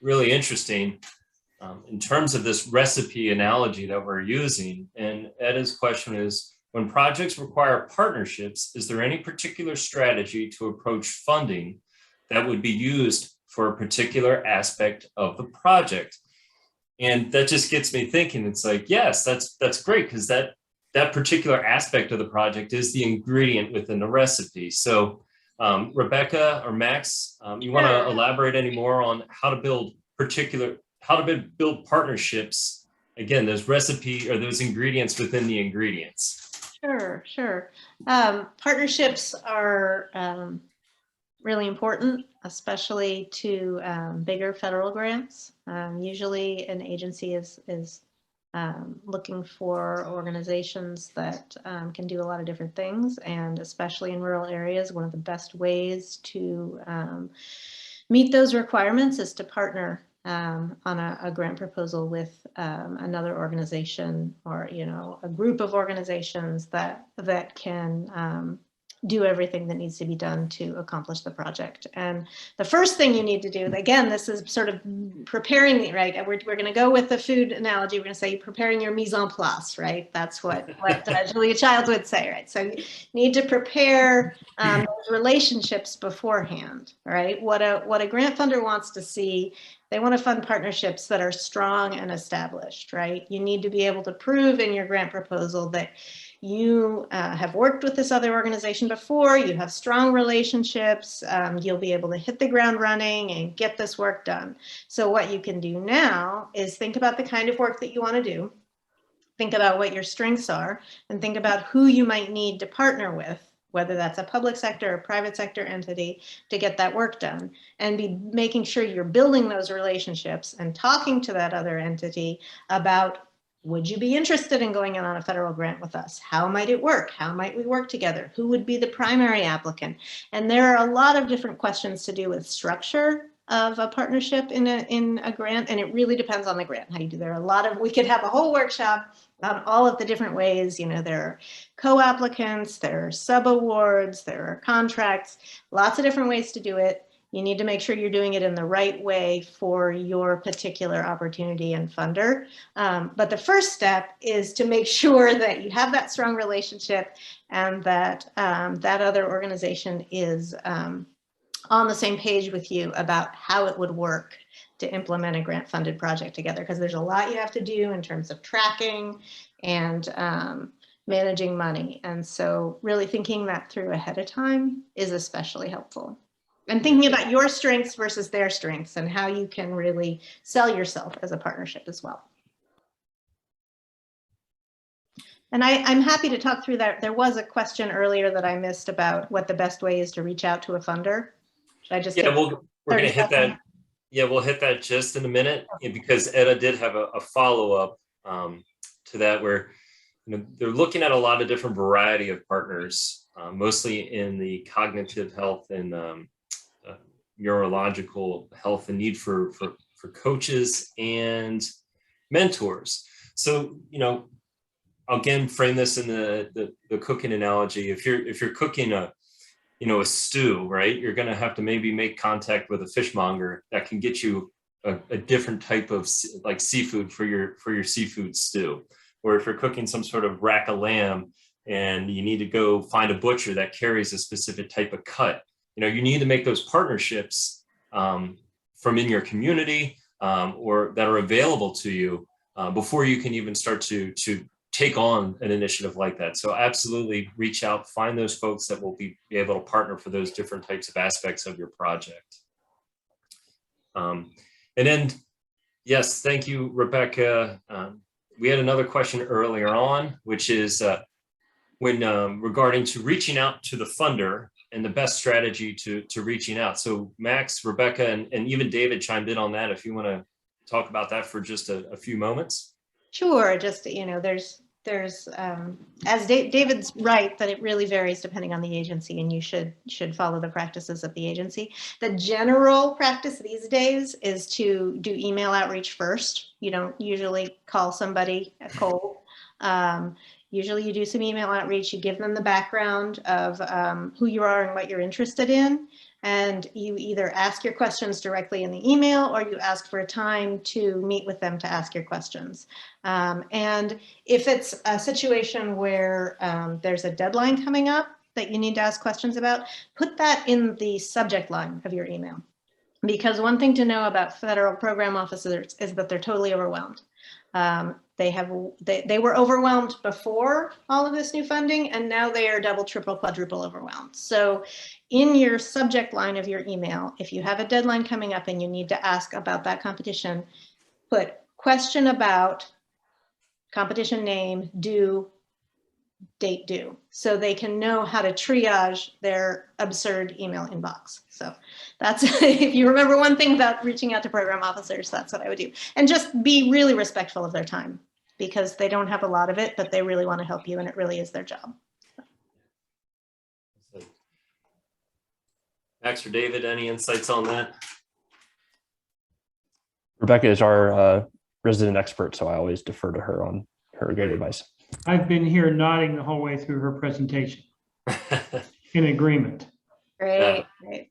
really interesting in terms of this recipe analogy that we're using. And Etta's question is, when projects require partnerships, is there any particular strategy to approach funding that would be used for a particular aspect of the project? And that just gets me thinking. It's like, yes, that's great, because that particular aspect of the project is the ingredient within the recipe. So Rebecca or Max, you want to elaborate any more on how to build partnerships? Again, those recipe or those ingredients within the ingredients. Sure. Partnerships are really important, especially to bigger federal grants. Usually an agency is looking for organizations that can do a lot of different things, and especially in rural areas, one of the best ways to meet those requirements is to partner on a grant proposal with another organization, or a group of organizations that can do everything that needs to be done to accomplish the project. And the first thing you need to do, again, this is sort of preparing, right? We're going to go with the food analogy. We're going to say preparing your mise en place, right? That's what Julia Childs would say, right? So you need to prepare those relationships beforehand, right? What a grant funder wants to see, they want to fund partnerships that are strong and established, right? You need to be able to prove in your grant proposal that you have worked with this other organization before, you have strong relationships, you'll be able to hit the ground running and get this work done. So what you can do now is think about the kind of work that you want to do, think about what your strengths are, and think about who you might need to partner with, whether that's a public sector or private sector entity, to get that work done, and be making sure you're building those relationships and talking to that other entity about, would you be interested in going in on a federal grant with us? How might it work? How might we work together? Who would be the primary applicant? And there are a lot of different questions to do with structure of a partnership in a grant, and it really depends on the grant. How you do. There are a lot of, we could have a whole workshop on all of the different ways. There are co-applicants, there are sub-awards, there are contracts, lots of different ways to do it. You need to make sure you're doing it in the right way for your particular opportunity and funder. But the first step is to make sure that you have that strong relationship, and that that other organization is on the same page with you about how it would work to implement a grant funded project together, because there's a lot you have to do in terms of tracking and managing money. And so really thinking that through ahead of time is especially helpful. And thinking about your strengths versus their strengths, and how you can really sell yourself as a partnership as well. And I'm happy to talk through that. There was a question earlier that I missed about what the best way is to reach out to a funder. Should I just? Yeah, we're going to hit that. Yeah, we'll hit that just in a minute, because Etta did have a follow-up to that, where they're looking at a lot of different variety of partners, mostly in the cognitive health and neurological health, and need for coaches and mentors. So, I'll again frame this in the cooking analogy. If you're cooking a stew, right, you're going to have to maybe make contact with a fishmonger that can get you a different type of like seafood for your seafood stew. Or if you're cooking some sort of rack of lamb and you need to go find a butcher that carries a specific type of cut, you need to make those partnerships from in your community or that are available to you before you can even start to take on an initiative like that. So absolutely reach out, find those folks that will be able to partner for those different types of aspects of your project. And then, yes, thank you, Rebecca. We had another question earlier on, which is when regarding to reaching out to the funder and the best strategy to reaching out. So Max, Rebecca, and even David chimed in on that. If you want to talk about that for just a few moments. Sure. Just, there's as David's right, that it really varies depending on the agency, and you should follow the practices of the agency. The general practice these days is to do email outreach first. You don't usually call somebody cold. Usually you do some email outreach, you give them the background of who you are and what you're interested in, and you either ask your questions directly in the email or you ask for a time to meet with them to ask your questions. And if it's a situation where there's a deadline coming up that you need to ask questions about, put that in the subject line of your email. Because one thing to know about federal program officers is that they're totally overwhelmed. They were overwhelmed before all of this new funding, and now they are double, triple, quadruple overwhelmed. So in your subject line of your email, if you have a deadline coming up and you need to ask about that competition, put question about competition name, due, date due, so they can know how to triage their absurd email inbox. So that's, if you remember one thing about reaching out to program officers, that's what I would do. And just be really respectful of their time, because they don't have a lot of it, but they really want to help you, and it really is their job. Max or David, any insights on that? Rebecca is our resident expert, so I always defer to her on her good advice. I've been here nodding the whole way through her presentation in agreement. Great, great.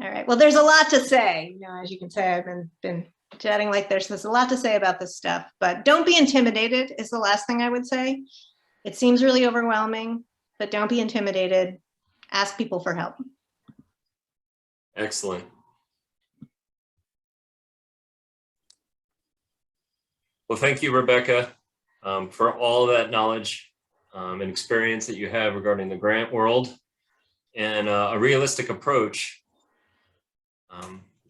All right, well, there's a lot to say. As you can say, I've been chatting like there's a lot to say about this stuff, but don't be intimidated is the last thing I would say. It seems really overwhelming, but don't be intimidated. Ask people for help. Excellent. Well, thank you, Rebecca, for all of that knowledge and experience that you have regarding the grant world, and a realistic approach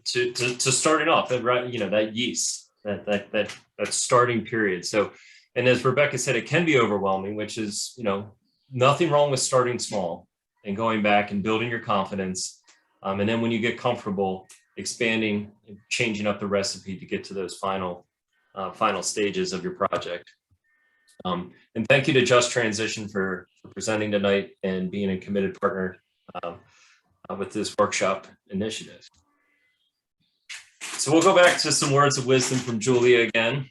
to starting off. That yeast, that starting period. So, and as Rebecca said, it can be overwhelming, which is, nothing wrong with starting small and going back and building your confidence. And then when you get comfortable, expanding and changing up the recipe to get to those final stages of your project. And thank you to Just Transition for presenting tonight and being a committed partner with this workshop initiative. So we'll go back to some words of wisdom from Julia again.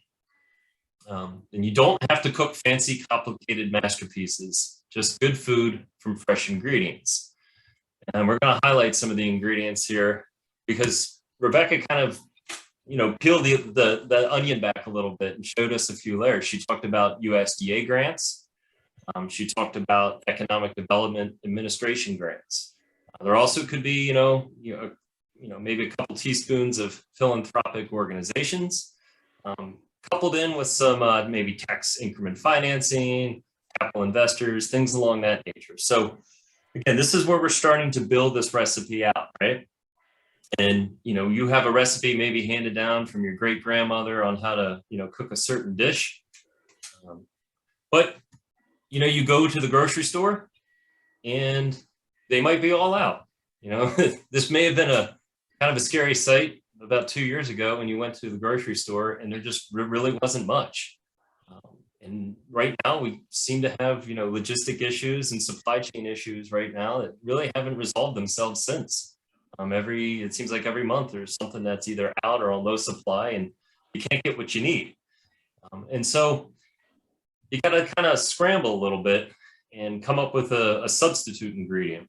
And you don't have to cook fancy, complicated masterpieces, just good food from fresh ingredients. And we're going to highlight some of the ingredients here because Rebecca kind of, peeled the onion back a little bit and showed us a few layers. She talked about USDA grants. She talked about Economic Development Administration grants. There also could be, maybe a couple teaspoons of philanthropic organizations, coupled in with some maybe tax increment financing, capital investors, things along that nature. So again, this is where we're starting to build this recipe out, right? And, you have a recipe maybe handed down from your great grandmother on how to, cook a certain dish. But, you go to the grocery store and they might be all out. This may have been a kind of a scary sight about 2 years ago when you went to the grocery store and there just really wasn't much. And right now we seem to have, logistic issues and supply chain issues right now that really haven't resolved themselves since. It seems like every month there's something that's either out or on low supply and you can't get what you need. And so you got to kind of scramble a little bit and come up with a substitute ingredient.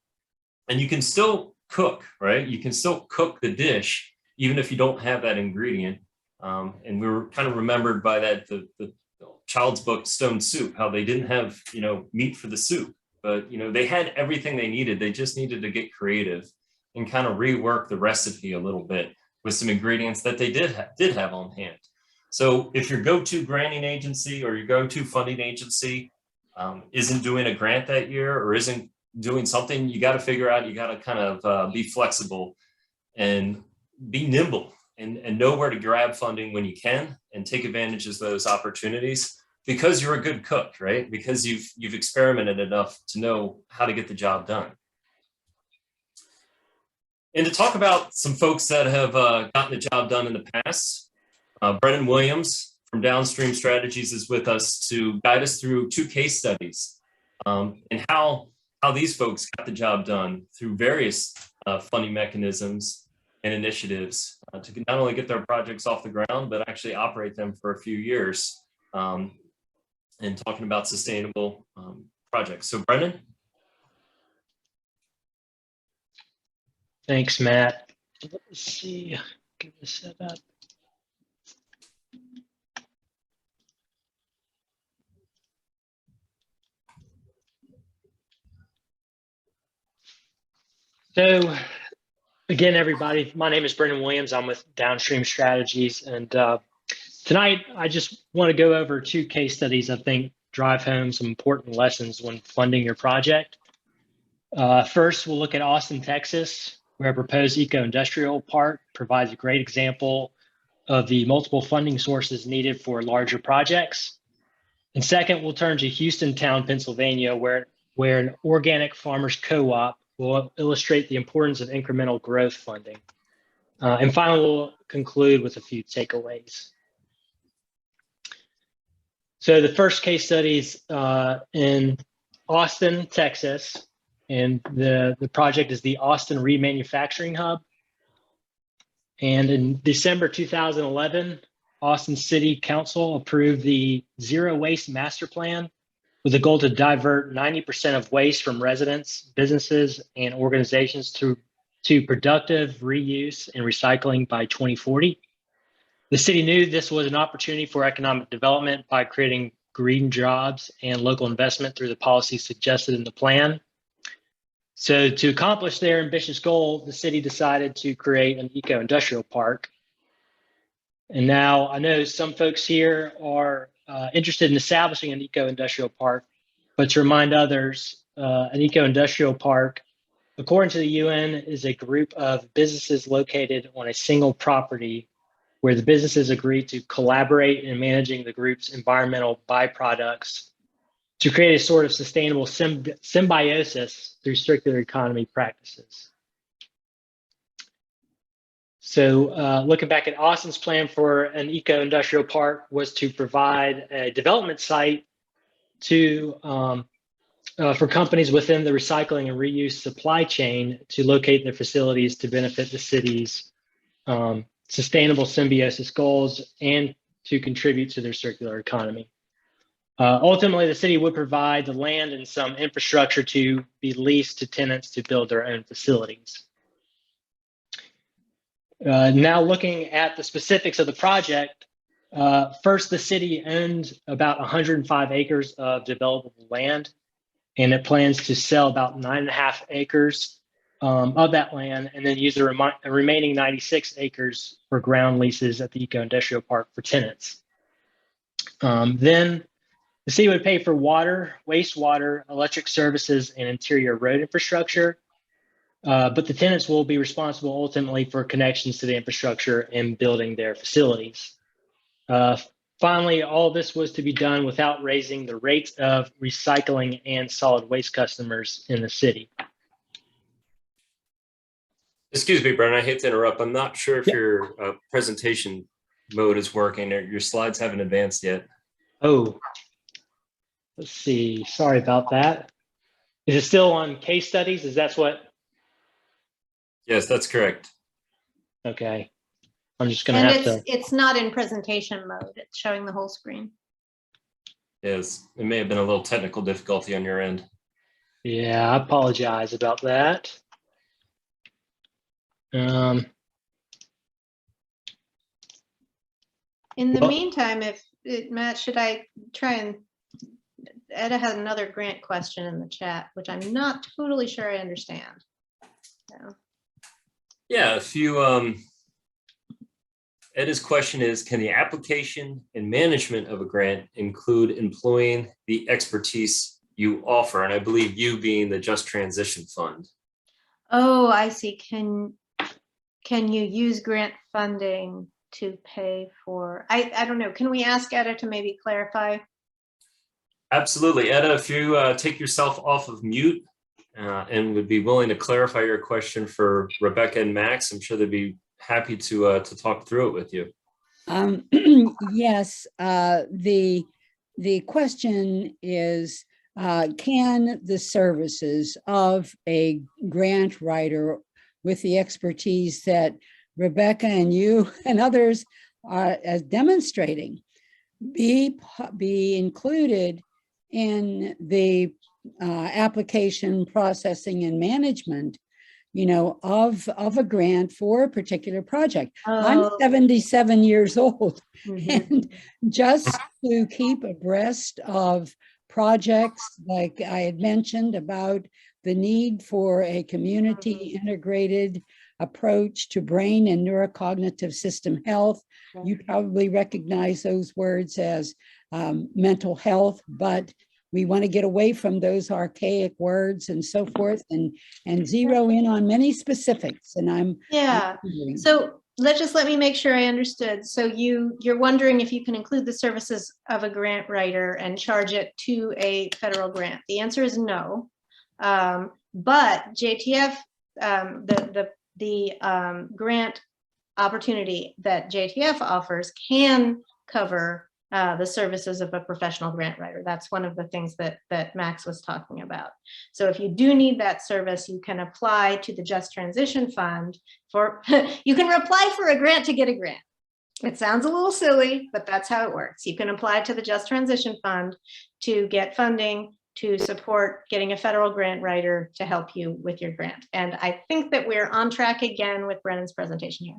And you can still cook, right? You can still cook the dish, even if you don't have that ingredient. And we were kind of remembered by that, the child's book, Stone Soup, how they didn't have, meat for the soup, but, they had everything they needed. They just needed to get creative and kind of rework the recipe a little bit with some ingredients that they did have on hand. So if your go-to granting agency or your go-to funding agency isn't doing a grant that year or isn't doing something, you got to figure out, you got to kind of be flexible and be nimble and know where to grab funding when you can and take advantage of those opportunities because you're a good cook, right? Because you've experimented enough to know how to get the job done. And to talk about some folks that have gotten the job done in the past, Brennan Williams from Downstream Strategies is with us to guide us through 2 case studies and how these folks got the job done through various funding mechanisms and initiatives to not only get their projects off the ground, but actually operate them for a few years and talking about sustainable projects. So Brennan. Thanks, Matt. Let's see, get this set up. So again, everybody, my name is Brendan Williams. I'm with Downstream Strategies. And tonight, I just want to go over 2 case studies I think drive home some important lessons when funding your project. First, we'll look at Austin, Texas, where a proposed eco-industrial park provides a great example of the multiple funding sources needed for larger projects. And second, we'll turn to Houstontown, Pennsylvania, where an organic farmers co-op will illustrate the importance of incremental growth funding. And finally, we'll conclude with a few takeaways. So the first case study is in Austin, Texas, and the project is the Austin Remanufacturing Hub. And in December 2011, Austin City Council approved the Zero Waste Master Plan with a goal to divert 90% of waste from residents, businesses, and organizations to productive reuse and recycling by 2040. The city knew this was an opportunity for economic development by creating green jobs and local investment through the policies suggested in the plan. So to accomplish their ambitious goal, the city decided to create an eco-industrial park. And now I know some folks here are interested in establishing an eco-industrial park, but to remind others, an eco-industrial park, according to the UN, is a group of businesses located on a single property where the businesses agree to collaborate in managing the group's environmental byproducts to create a sort of sustainable symbiosis through circular economy practices. So looking back at Austin's plan for an eco-industrial park was to provide a development site to for companies within the recycling and reuse supply chain to locate their facilities to benefit the city's sustainable symbiosis goals and to contribute to their circular economy. Ultimately, the city would provide the land and some infrastructure to be leased to tenants to build their own facilities. Now looking at the specifics of the project, first, the city owned about 105 acres of developable land, and it plans to sell about 9.5 acres of that land and then use the remaining 96 acres for ground leases at the eco-industrial park for tenants. Then the city would pay for water, wastewater, electric services, and interior road infrastructure. But the tenants will be responsible ultimately for connections to the infrastructure and building their facilities. Finally, all this was to be done without raising the rates of recycling and solid waste customers in the city. Excuse me, Brennan, I hate to interrupt. I'm not sure if your presentation mode is working or your slides haven't advanced yet. Oh, let's see. Sorry about that. Is it still on case studies? Is that what? Yes, that's correct. Okay. I'm just going to have to. It's not in presentation mode. It's showing the whole screen. Yes, it may have been a little technical difficulty on your end. Yeah, I apologize about that. In the meantime, Matt, should I try and Etta had another grant question in the chat, which I'm not totally sure I understand. So. Yeah, Ed's question is, can the application and management of a grant include employing the expertise you offer? And I believe you being the Just Transition Fund. Oh, I see. Can you use grant funding to pay for, I don't know. Can we ask Etta to maybe clarify? Absolutely. Etta, if you take yourself off of mute and would be willing to clarify your question for Rebecca and Max, I'm sure they'd be happy to talk through it with you. Yes, the question is, can the services of a grant writer with the expertise that Rebecca and you and others are as demonstrating be included in the application, processing, and management, you know, of a grant for a particular project? I'm Oh. 77 years old, Mhm. and just to keep abreast of projects like I had mentioned about the need for a community integrated approach to brain and neurocognitive system health. You probably recognize those words as mental health, but we want to get away from those archaic words and so forth, and zero in on many specifics. And Yeah. So let me make sure I understood. So you're wondering if you can include the services of a grant writer and charge it to a federal grant. The answer is no. But JTF, the grant opportunity that JTF offers can cover the services of a professional grant writer. That's one of the things that Max was talking about. So if you do need that service, you can apply to the Just Transition Fund for, you can apply for a grant to get a grant. It sounds a little silly, but that's how it works. You can apply to the Just Transition Fund to get funding to support getting a federal grant writer to help you with your grant. And I think that we're on track again with Brennan's presentation here.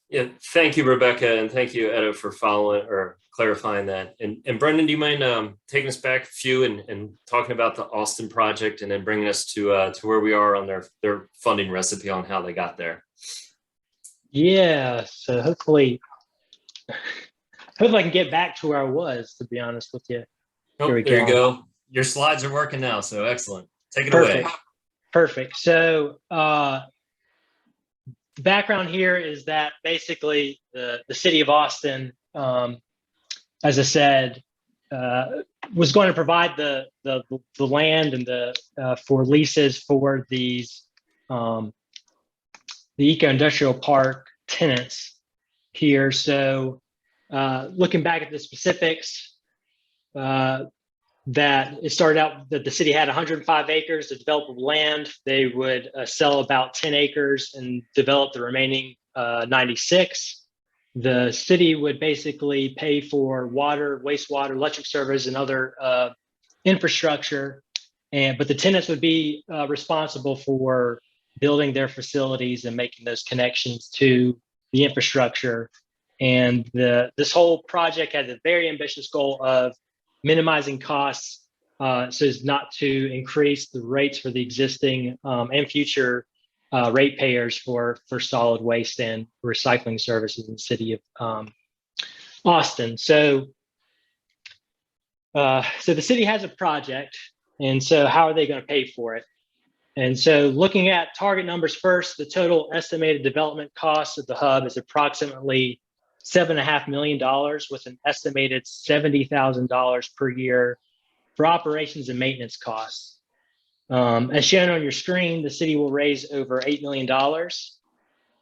Yeah, thank you, Rebecca, and thank you, Etta, for following or clarifying that. And Brendan, do you mind taking us back a few and talking about the Austin project, and then bringing us to where we are on their funding recipe on how they got there? Yeah, so hopefully I can get back to where I was, to be honest with you. Oh, Here we there you go. go. Your slides are working now, so excellent. Take it Perfect. away. Perfect. So the background here is that basically the city of Austin, as I said, was going to provide the land and the for leases for these the eco-industrial park tenants here. So looking back at the specifics, that it started out that the city had 105 acres of developable land. They would sell about 10 acres and develop the remaining 96. The city would basically pay for water, wastewater, electric service, and other infrastructure. But the tenants would be responsible for building their facilities and making those connections to the infrastructure. And this whole project has a very ambitious goal of minimizing costs so as not to increase the rates for the existing and future ratepayers for solid waste and recycling services in the city of Austin. So the city has a project, and so how are they going to pay for it? And so looking at target numbers first, the total estimated development cost of the hub is approximately $7.5 million, with an estimated $70,000 per year for operations and maintenance costs. As shown on your screen, the city will raise over $8 million.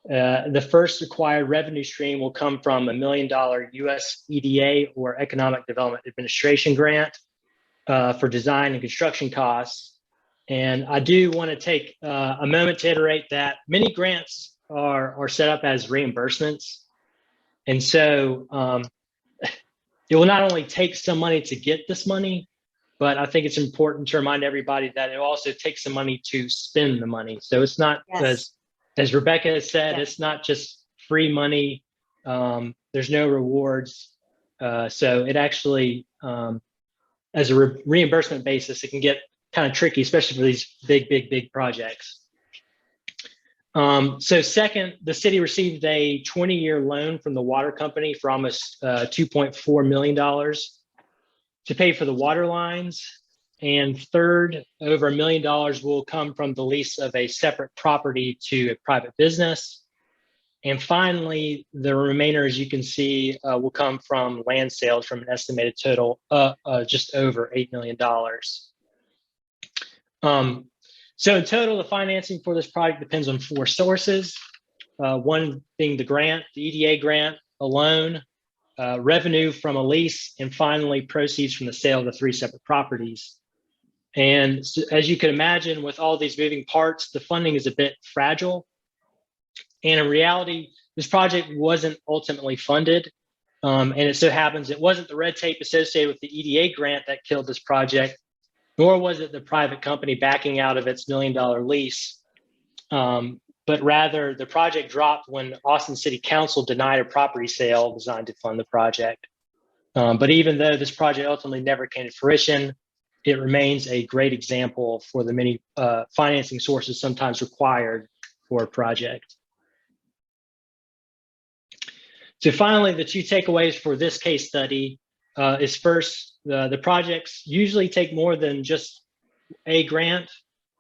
The first acquired revenue stream will come from $1 million US EDA, or Economic Development Administration grant, for design and construction costs. And I do want to take a moment to iterate that many grants are set up as reimbursements. And so it will not only take some money to get this money, but I think it's important to remind everybody that it also takes some money to spend the money. So it's not, Yes. as Rebecca has said, Yeah. It's not just free money. There's no rewards. So it actually, as a reimbursement basis, it can get kind of tricky, especially for these big projects. So second, the city received a 20-year loan from the water company for almost $2.4 million to pay for the water lines. And third, over $1 million will come from the lease of a separate property to a private business. And finally, the remainder, as you can see, will come from land sales from an estimated total just over $8 million. So in total, the financing for this project depends on 4 sources. One being the grant, the EDA grant, a loan, revenue from a lease, and finally proceeds from the sale of the 3 separate properties. And so, as you can imagine, with all these moving parts, the funding is a bit fragile. And in reality, this project wasn't ultimately funded. And it so happens it wasn't the red tape associated with the EDA grant that killed this project, nor was it the private company backing out of its $1 million lease. But rather, the project dropped when Austin City Council denied a property sale designed to fund the project. But even though this project ultimately never came to fruition, it remains a great example for the many financing sources sometimes required for a project. So finally, the 2 takeaways for this case study is first, the projects usually take more than just a grant.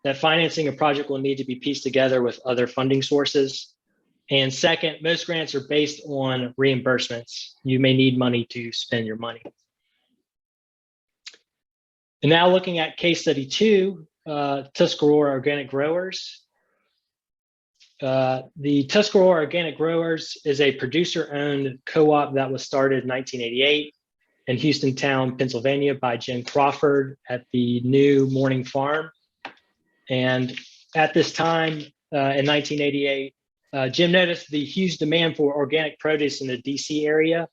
That financing a project will need to be pieced together with other funding sources. And second, most grants are based on reimbursements. You may need money to spend your money. And now looking at case study 2, Tuscarora Organic Growers. The Tuscarora Organic Growers is a producer-owned co-op that was started in 1988 in Houstontown, Pennsylvania by Jim Crawford at the new Morning Farm. And at this time, in 1988, Jim noticed the huge demand for organic produce in the DC area.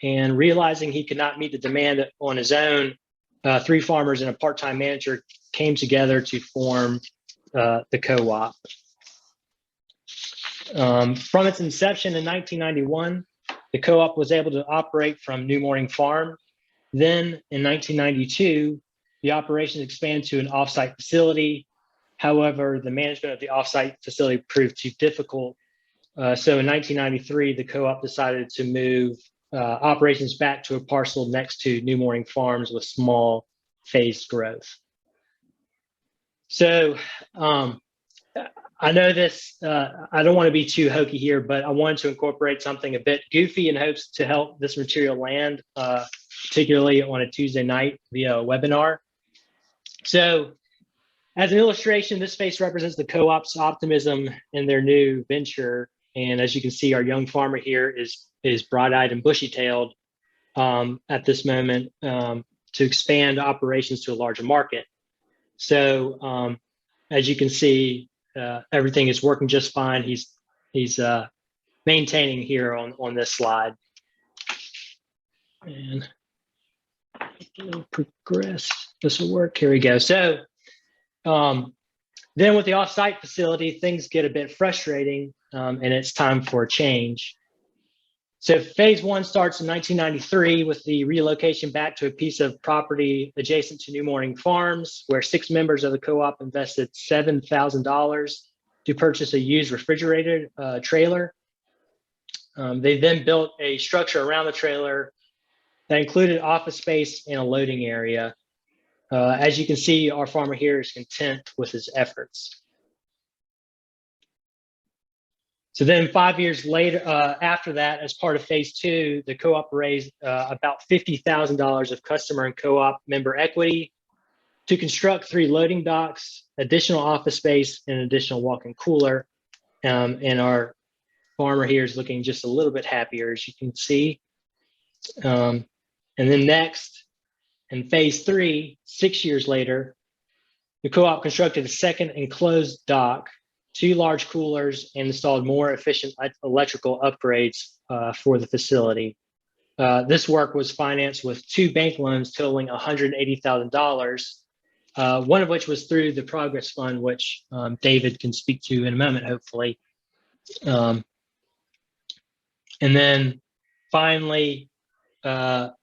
And realizing he could not meet the demand on his own, 3 farmers and a part-time manager came together to form the co-op. From its inception in 1991, the co-op was able to operate from New Morning Farm. Then in 1992, the operation expanded to an offsite facility. However, the management of the offsite facility proved too difficult. So in 1993, the co-op decided to move operations back to a parcel next to New Morning Farms with small phased growth. So I know this, I don't want to be too hokey here, but I wanted to incorporate something a bit goofy in hopes to help this material land, particularly on a Tuesday night via a webinar. So as an illustration, this face represents the co-op's optimism in their new venture. And as you can see, our young farmer here is bright-eyed and bushy-tailed at this moment to expand operations to a larger market. So as you can see, everything is working just fine. He's maintaining here on this slide. And it'll progress. This will work. Here we go. So then with the offsite facility, things get a bit frustrating and it's time for a change. So phase 1 starts in 1993 with the relocation back to a piece of property adjacent to New Morning Farms, where 6 members of the co-op invested $7,000 to purchase a used refrigerated trailer. They then built a structure around the trailer that included office space and a loading area. As you can see, our farmer here is content with his efforts. So then 5 years later, after that, as part of phase 2, the co-op raised about $50,000 of customer and co-op member equity to construct 3 loading docks, additional office space, and an additional walk-in cooler. And our farmer here is looking just a little bit happier, as you can see. And then next, in phase 3, 6 years later, the co-op constructed a second enclosed dock, 2 large coolers, and installed more efficient electrical upgrades for the facility. This work was financed with 2 bank loans totaling $180,000, one of which was through the Progress Fund, which David can speak to in a moment, hopefully. And then finally, 7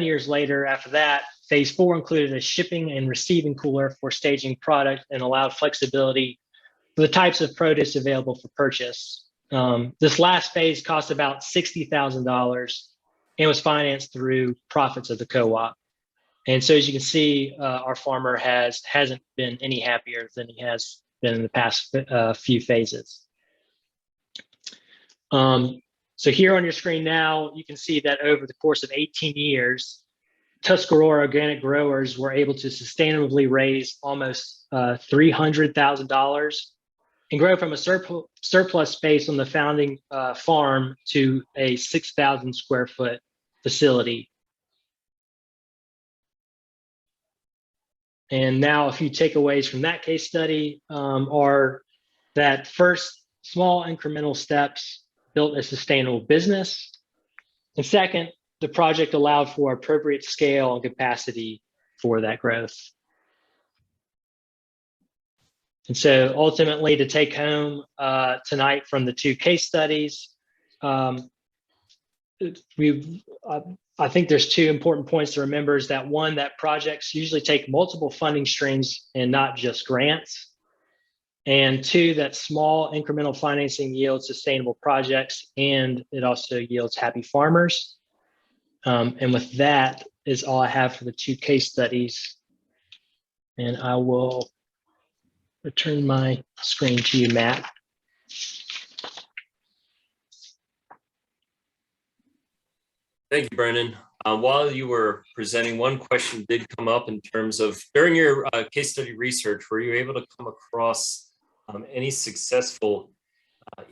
years later, after that, phase 4 included a shipping and receiving cooler for staging product and allowed flexibility the types of produce available for purchase. This last phase cost about $60,000 and was financed through profits of the co-op. And so as you can see, our farmer hasn't been any happier than he has been in the past few phases. So here on your screen now, you can see that over the course of 18 years, Tuscarora organic growers were able to sustainably raise almost $300,000 and grow from a surplus space on the founding farm to a 6,000 square foot facility. And now a few takeaways from that case study are that first, small incremental steps built a sustainable business. And second, the project allowed for appropriate scale and capacity for that growth. And so ultimately to take home tonight from the two case studies, I think there's two important points to remember is that one, that projects usually take multiple funding streams and not just grants. And two, that small incremental financing yields sustainable projects and it also yields happy farmers. And with that is all I have for the two case studies. And I will return my screen to you, Matt. Thank you, Brennan. While you were presenting, one question did come up in terms of during your case study research, were you able to come across any successful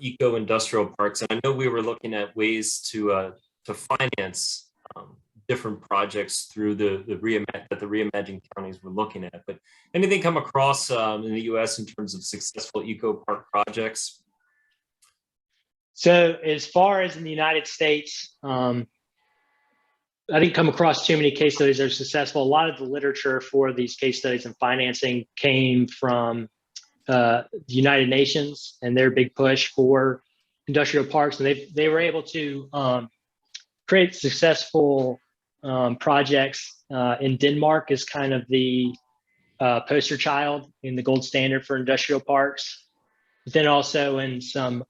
eco-industrial parks? And I know we were looking at ways to finance different projects through the reimagined counties were looking at. But anything come across in the U.S. in terms of successful eco park projects? So as far as in the United States, I didn't come across too many case studies that are successful. A lot of the literature for these case studies and financing came from the United Nations and their big push for industrial parks. And they were able to create successful projects. In Denmark is kind of the poster child in the gold standard for industrial parks. But then also in some,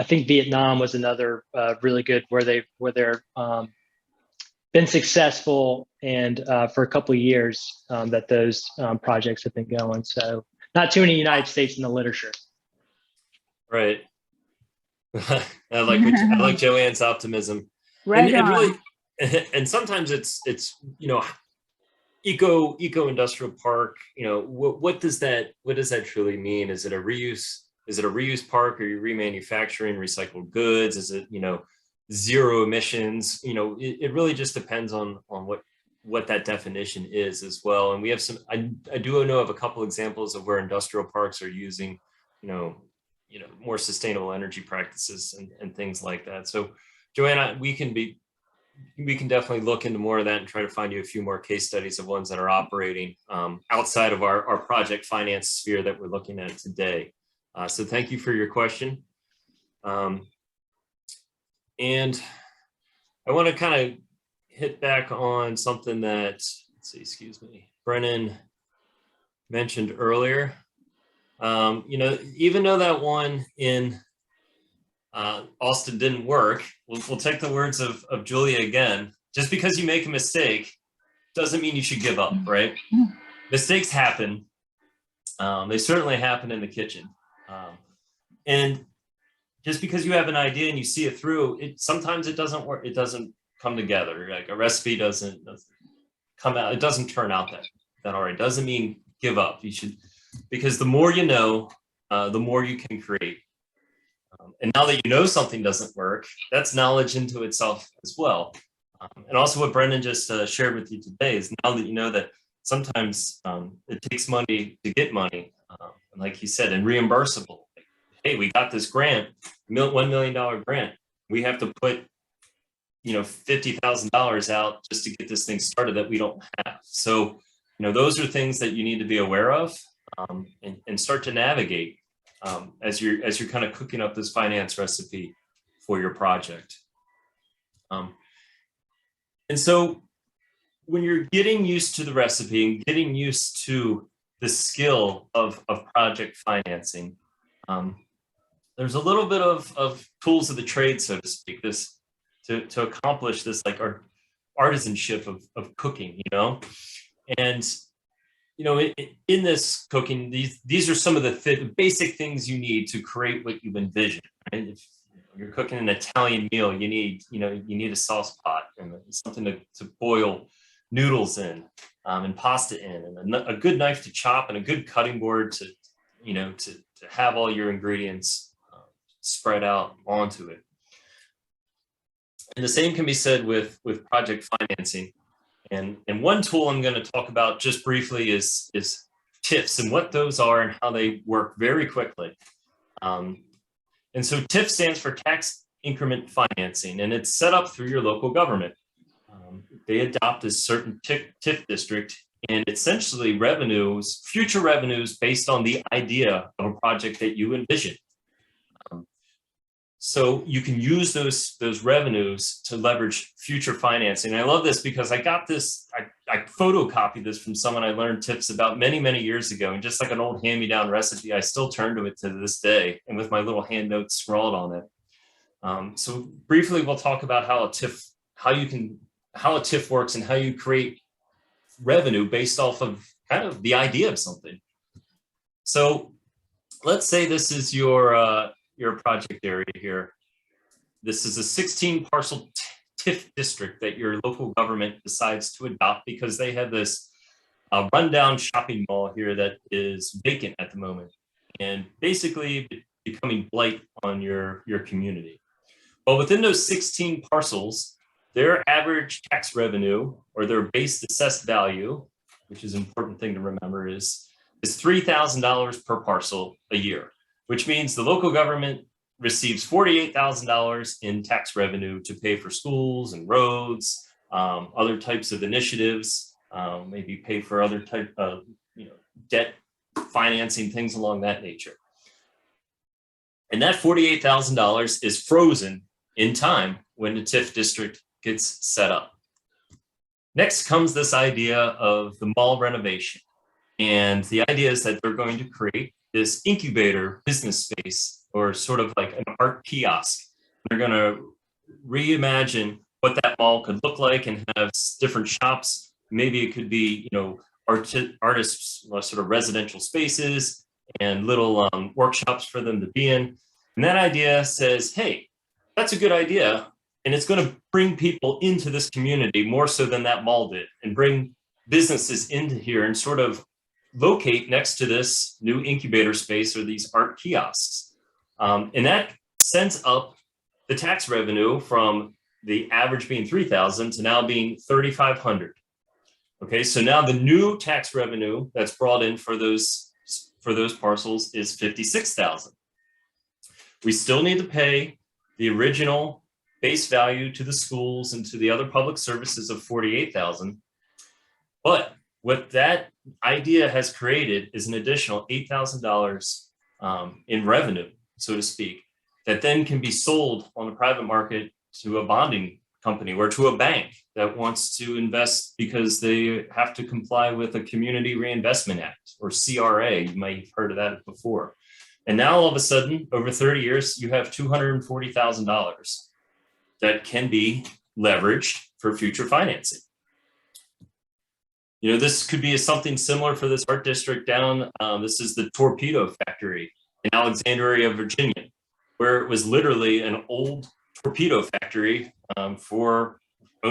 I think Vietnam was another really good where they're been successful and for a couple of years that those projects have been going. So not too many United States in the literature. Right. I like Joanne's optimism. Right and on. really, and sometimes it's eco industrial park. What does that truly mean? Is it a reuse park? Are you remanufacturing recycled goods? Is it zero emissions? It really just depends on what that definition is as well. And we have some. I do know of a couple examples of where industrial parks are using more sustainable energy practices and things like that. So Joanna, we can definitely look into more of that and try to find you a few more case studies of ones that are operating outside of our project finance sphere that we're looking at today. So thank you for your question. And I want to kind of hit back on something that, Brennan mentioned earlier. Even though that one in Austin didn't work, we'll take the words of Julia again. Just because you make a mistake doesn't mean you should give up, right? Mistakes happen. They certainly happen in the kitchen. And just because you have an idea and you see it through, sometimes it doesn't work. It doesn't come together. Like a recipe doesn't come out. It doesn't turn out that all right. Doesn't mean give up. You should. Because the more you know, the more you can create. And now that you know something doesn't work, that's knowledge into itself as well. And also what Brendan just shared with you today is now that you know that sometimes it takes money to get money. And like he said, and reimbursable. Hey, we got this grant, $1 million grant. We have to put $50,000 out just to get this thing started that we don't have. So those are things that you need to be aware of. And start to navigate as you're kind of cooking up this finance recipe for your project. And so when you're getting used to the recipe and getting used to the skill of project financing. There's a little bit of tools of the trade, so to speak, this to accomplish this, like our artisanship of cooking, you know. And you know, in this cooking, these are some of the basic things you need to create what you envision. Right? If you're cooking an Italian meal, you need a sauce pot and something to boil noodles in, and pasta in, and a good knife to chop, and a good cutting board to have all your ingredients spread out onto it. And the same can be said with project financing. And one tool I'm going to talk about just briefly is TIFs and what those are and how they work very quickly. And so TIF stands for tax increment financing, and it's set up through your local government. They adopt a certain TIF district, and essentially future revenues based on the idea of a project that you envision. So you can use those revenues to leverage future financing. And I love this because I got this, I photocopied this from someone I learned TIFs about many, many years ago. And just like an old hand-me-down recipe, I still turn to it to this day, and with my little hand notes scrawled on it. So briefly, we'll talk about how a TIF works and how you create revenue based off of kind of the idea of something. So let's say this is your project area here. This is a 16 parcel TIF district that your local government decides to adopt because they have this rundown shopping mall here that is vacant at the moment and basically becoming blight on your community. Well, within those 16 parcels, their average tax revenue, or their base assessed value, which is an important thing to remember, is $3,000 per parcel a year, which means the local government receives $48,000 in tax revenue to pay for schools and roads, other types of initiatives, maybe pay for other type of debt financing, things along that nature. And that $48,000 is frozen in time when the TIF district gets set up. Next comes this idea of the mall renovation. And the idea is that they're going to create this incubator business space, or sort of like an art kiosk. They're going to reimagine what that mall could look like and have different shops. Maybe it could be, artists' sort of residential spaces and little workshops for them to be in. And that idea says, hey, that's a good idea. And it's going to bring people into this community more so than that mall did, and bring businesses into here and sort of locate next to this new incubator space or these art kiosks. And that sends up the tax revenue from the average being $3,000 to now being $3,500. Okay, so now the new tax revenue that's brought in for those parcels is $56,000. We still need to pay the original base value to the schools and to the other public services of $48,000. But what that idea has created is an additional $8,000 in revenue, so to speak, that then can be sold on the private market to a bonding company or to a bank that wants to invest because they have to comply with a Community Reinvestment Act, or CRA. You might have heard of that before. And now all of a sudden, over 30 years, you have $240,000 that can be leveraged for future financing. This could be something similar for this art district down. This is the torpedo factory in Alexandria, Virginia, where it was literally an old torpedo factory owned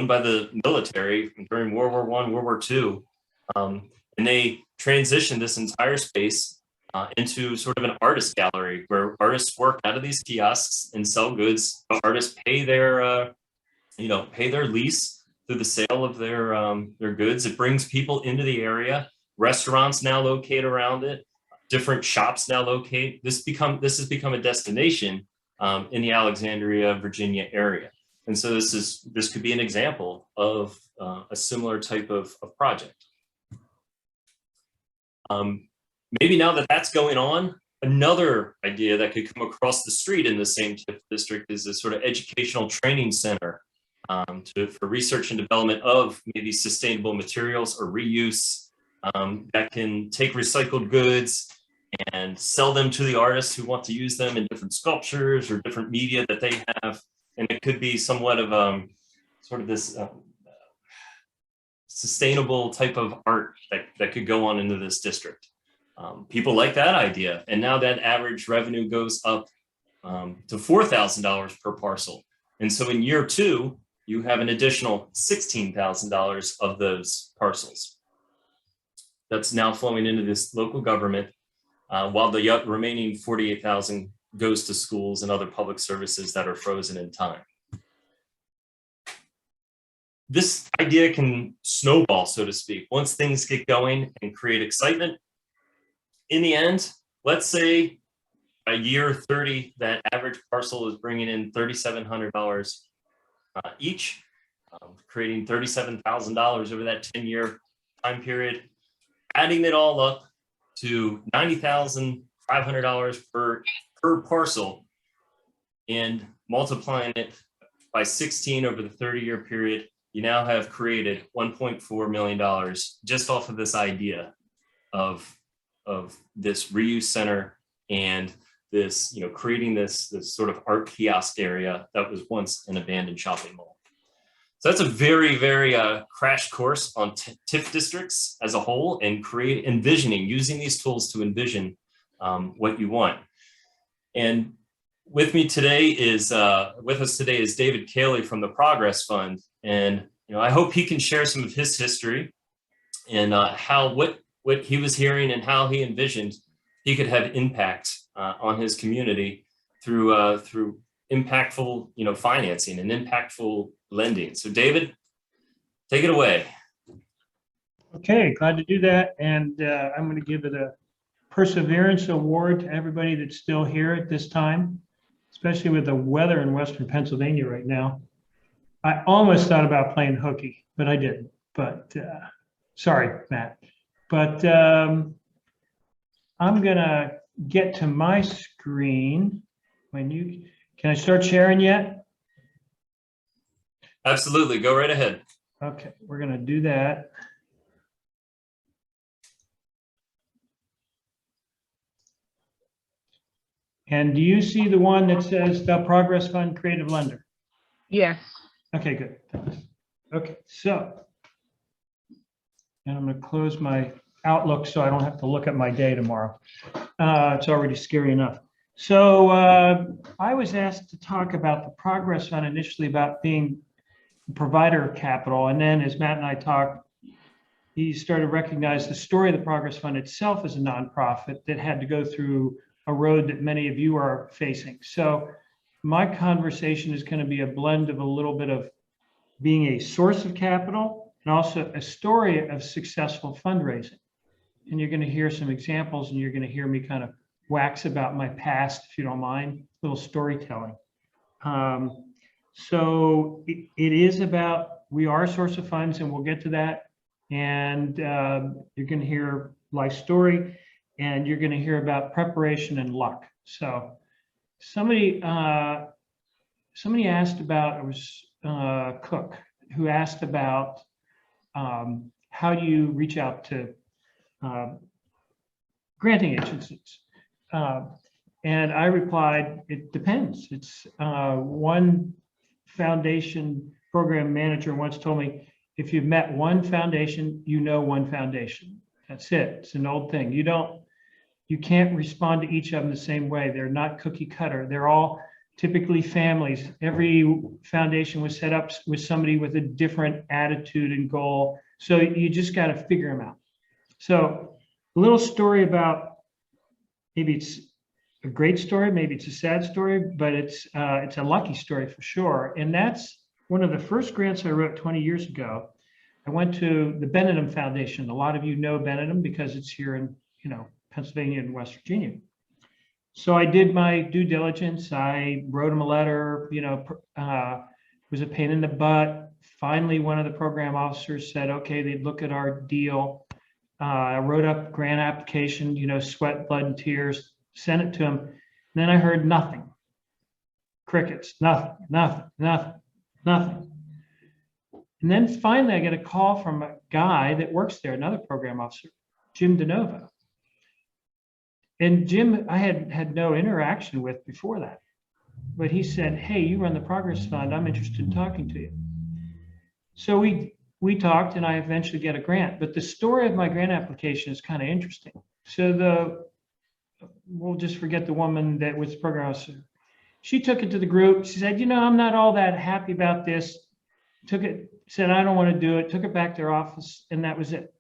by the military during World War I, World War II. And they transitioned this entire space into sort of an artist gallery where artists work out of these kiosks and sell goods. The artists pay their lease through the sale of their goods. It brings people into the area. Restaurants now locate around it. Different shops now locate. This has become a destination in the Alexandria, Virginia area. And so this could be an example of a similar type of project. Maybe now that that's going on, another idea that could come across the street in the same TIF district is a sort of educational training center for research and development of maybe sustainable materials or reuse, that can take recycled goods and sell them to the artists who want to use them in different sculptures or different media that they have. And it could be somewhat of sort of this sustainable type of art that could go on into this district. People like that idea. And now that average revenue goes up to $4,000 per parcel. And so in year 2, you have an additional $16,000 of those parcels that's now flowing into this local government, while the remaining 48,000 goes to schools and other public services that are frozen in time. This idea can snowball, so to speak, once things get going and create excitement. In the end, let's say by year 30, that average parcel is bringing in $3,700 each, creating $37,000 over that 10-year time period. Adding it all up to $90,500 per parcel and multiplying it by 16 over the 30-year period, you now have created $1.4 million just off of this idea of this reuse center and this, creating this sort of art kiosk area that was once an abandoned shopping mall. So that's a very, very crash course on TIF districts as a whole, and using these tools to envision what you want. And with us today is David Kahley from the Progress Fund. And I hope he can share some of his history and what he was hearing and how he envisioned he could have impact on his community through impactful financing and impactful lending. So David, take it away. Okay, glad to do that. And I'm going to give it a Perseverance Award to everybody that's still here at this time, especially with the weather in Western Pennsylvania right now. I almost thought about playing hooky, but I didn't. But sorry, Matt. But I'm going to get to my screen. Can I start sharing yet? Absolutely, go right ahead. Okay, we're going to do that. And do you see the one that says the Progress Fund Creative Lender? Yes. Okay, good. Thanks. Okay, so, and I'm going to close my Outlook so I don't have to look at my day tomorrow. It's already scary enough. So I was asked to talk about the Progress Fund initially about being a provider of capital. And then as Matt and I talked, he started to recognize the story of the Progress Fund itself as a nonprofit that had to go through a road that many of you are facing. So my conversation is going to be a blend of a little bit of being a source of capital and also a story of successful fundraising. And you're going to hear some examples, and you're going to hear me kind of wax about my past, if you don't mind, a little storytelling. So it is about, we are a source of funds, and we'll get to that. And you're going to hear life story, and you're going to hear about preparation and luck. So somebody asked about, it was Cook, who asked about how do you reach out to granting agencies? And I replied, it depends. It's one foundation program manager once told me, if you've met one foundation, you know one foundation. That's it. It's an old thing. You can't respond to each of them the same way. They're not cookie cutter. They're all typically families. Every foundation was set up with somebody with a different attitude and goal. So you just got to figure them out. So a little story about, maybe it's a great story, maybe it's a sad story, but it's a lucky story for sure. And that's one of the first grants I wrote 20 years ago. I went to the Benedum Foundation. A lot of you know Benedum because it's here in Pennsylvania and West Virginia. So I did my due diligence. I wrote them a letter, it was a pain in the butt. Finally, one of the program officers said, okay, they'd look at our deal. I wrote up grant application, sweat, blood, and tears, sent it to him. And then I heard nothing. Crickets, nothing. And then finally, I get a call from a guy that works there, another program officer, Jim DeNovo. And Jim, I had no interaction with before that. But he said, hey, you run the Progress Fund. I'm interested in talking to you. So we talked, and I eventually get a grant. But the story of my grant application is kind of interesting. So we'll just forget the woman that was the program officer. She took it to the group. She said, I'm not all that happy about this. Took it, said, I don't want to do it. Took it back to their office, and that was it.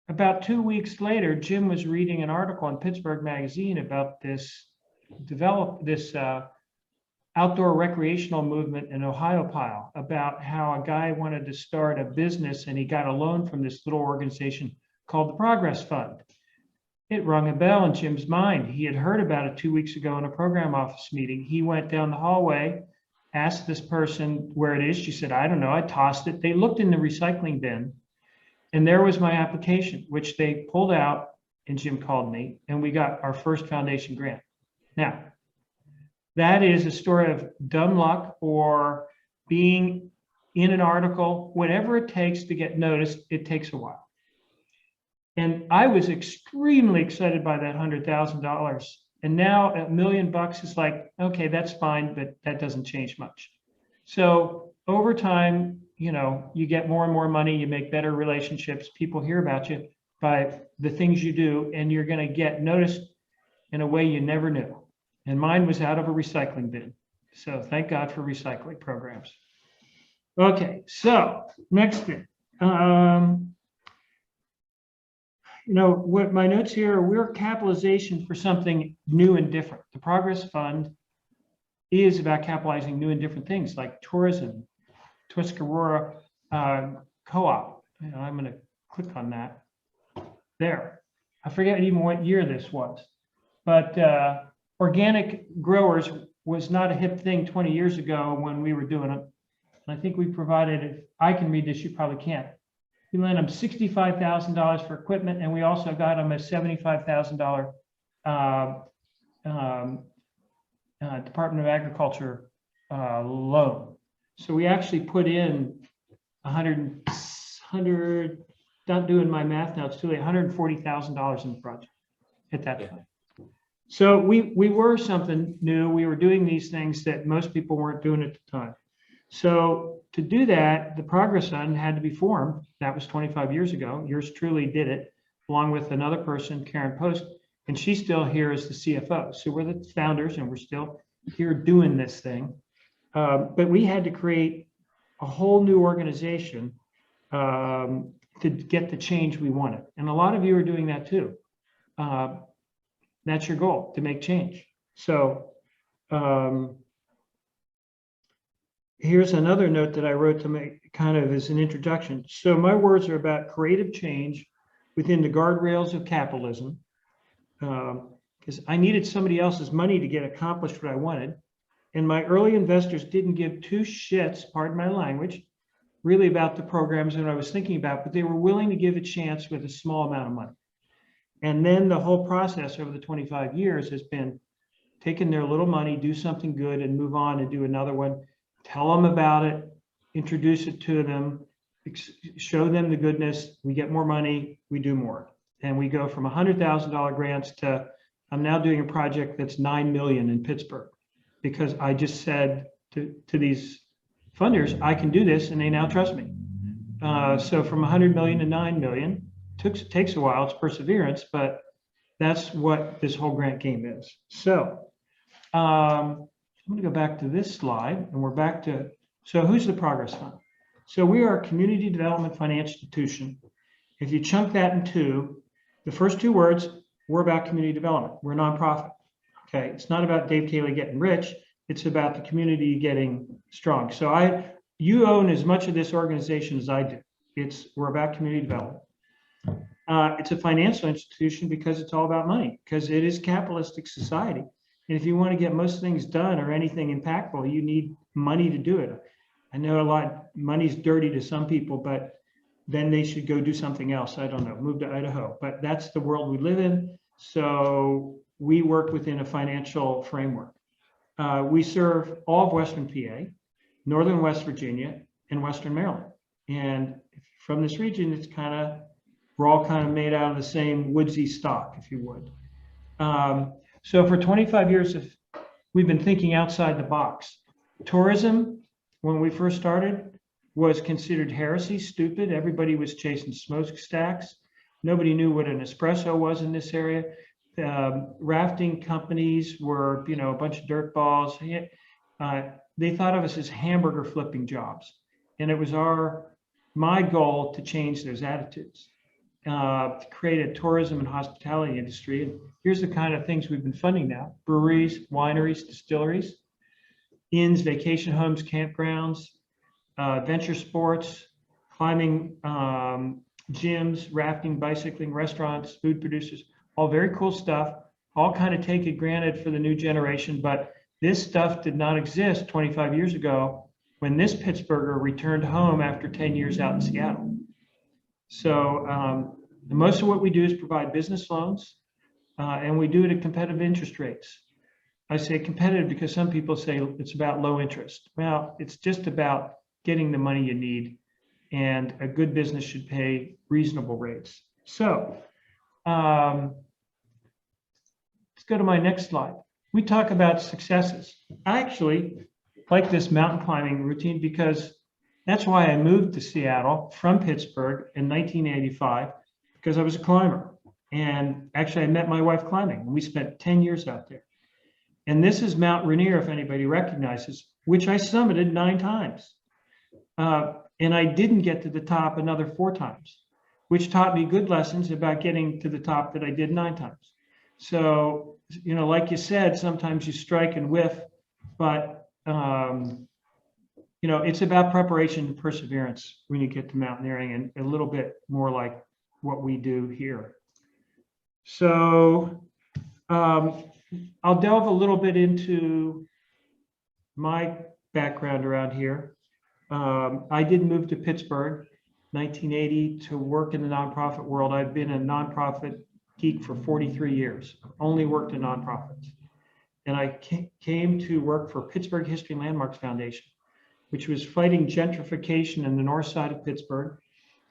About 2 weeks later, Jim was reading an article in Pittsburgh Magazine about this outdoor recreational movement in Ohiopyle, about how a guy wanted to start a business and he got a loan from this little organization called the Progress Fund. It rung a bell in Jim's mind. He had heard about it 2 weeks ago in a program office meeting. He went down the hallway, asked this person where it is. She said, I don't know. I tossed it. They looked in the recycling bin, and there was my application, which they pulled out, and Jim called me, and we got our first foundation grant. Now, that is a story of dumb luck or being in an article. Whatever it takes to get noticed, it takes a while. And I was extremely excited by that $100,000. And now $1 million is like, okay, that's fine, but that doesn't change much. So over time, you get more and more money, you make better relationships, people hear about you by the things you do, and you're going to get noticed in a way you never knew. And mine was out of a recycling bin. So thank God for recycling programs. Okay, so next thing. What my notes here are, we're capitalization for something new and different. The Progress Fund is about capitalizing new and different things like tourism, Tuscarora Co-op. I'm going to click on that. There. I forget even what year this was, but organic growers was not a hip thing 20 years ago when we were doing it. And I think we provided, if I can read this, you probably can't. We lent them $65,000 for equipment, and we also got them a $75,000 Department of Agriculture loan. So we actually put in 100, not doing my math now, it's too late, $140,000 in the project at that time. So we were something new. We were doing these things that most people weren't doing at the time. So to do that, the Progress Fund had to be formed. That was 25 years ago. Yours truly did it, along with another person, Karen Post, and she's still here as the CFO. So we're the founders, and we're still here doing this thing. But we had to create a whole new organization to get the change we wanted. And a lot of you are doing that too. That's your goal, to make change. So here's another note that I wrote to make kind of as an introduction. So my words are about creative change within the guardrails of capitalism, because I needed somebody else's money to get accomplished what I wanted. And my early investors didn't give two shits, pardon my language, really about the programs that I was thinking about, but they were willing to give a chance with a small amount of money. And then the whole process over the 25 years has been taking their little money, do something good, and move on and do another one. Tell them about it, introduce it to them, show them the goodness. We get more money, we do more. And we go from $100,000 grants to, I'm now doing a project that's $9 million in Pittsburgh, because I just said to these funders, I can do this, and they now trust me. So from 100 million to 9 million, takes a while, it's perseverance, but that's what this whole grant game is. So I'm going to go back to this slide, and we're back to, so who's the Progress Fund? So we are a community development financial institution. If you chunk that in two, the first two words, we're about community development. We're a nonprofit. Okay, it's not about Dave Kahley getting rich. It's about the community getting strong. So you own as much of this organization as I do. We're about community development. It's a financial institution because it's all about money, because it is capitalistic society. And if you want to get most things done or anything impactful, you need money to do it. I know money's dirty to some people, but then they should go do something else. I don't know, move to Idaho. But that's the world we live in. So we work within a financial framework. We serve all of Western PA, Northern West Virginia, in Western Maryland. And from this region, we're all kind of made out of the same woodsy stock, if you would. So for 25 years, we've been thinking outside the box. Tourism, when we first started, was considered heresy, stupid. Everybody was chasing smokestacks. Nobody knew what an espresso was in this area. Rafting companies were, a bunch of dirt balls. They thought of us as hamburger flipping jobs. And it was my goal to change those attitudes, to create a tourism and hospitality industry. And here's the kind of things we've been funding now: breweries, wineries, distilleries, inns, vacation homes, campgrounds, adventure sports, climbing, gyms, rafting, bicycling, restaurants, food producers, all very cool stuff, all kind of take it granted for the new generation. But this stuff did not exist 25 years ago when this Pittsburgher returned home after 10 years out in Seattle. So most of what we do is provide business loans, and we do it at competitive interest rates. I say competitive because some people say it's about low interest. Well, it's just about getting the money you need, and a good business should pay reasonable rates. So let's go to my next slide. We talk about successes. I actually like this mountain climbing routine because that's why I moved to Seattle from Pittsburgh in 1985, because I was a climber. And actually, I met my wife climbing, and we spent 10 years out there. And this is Mount Rainier, if anybody recognizes, which I summited 9 times. And I didn't get to the top another 4 times, which taught me good lessons about getting to the top that I did 9 times. So, like you said, sometimes you strike and whiff, but, it's about preparation and perseverance when you get to mountaineering, and a little bit more like what we do here. So I'll delve a little bit into my background around here. I did move to Pittsburgh 1980 to work in the nonprofit world. I've been a nonprofit geek for 43 years. I've only worked in nonprofits. And I came to work for Pittsburgh History and Landmarks Foundation, which was fighting gentrification in the north side of Pittsburgh.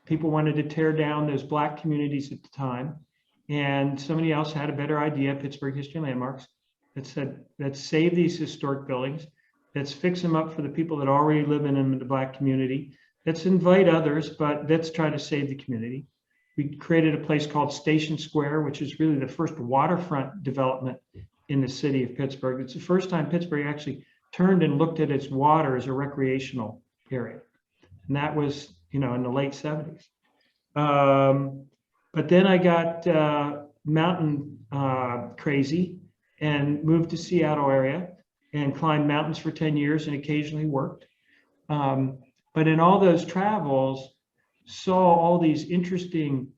People wanted to tear down those Black communities at the time. And somebody else had a better idea, Pittsburgh History and Landmarks, that said, let's save these historic buildings. Let's fix them up for the people that already live in the Black community. Let's invite others, but let's try to save the community. We created a place called Station Square, which is really the first waterfront development in the city of Pittsburgh. It's the first time Pittsburgh actually turned and looked at its water as a recreational area. And that was, in the late 70s. But then I got mountain crazy and moved to Seattle area and climbed mountains for 10 years and occasionally worked. But in all those travels, saw all these interesting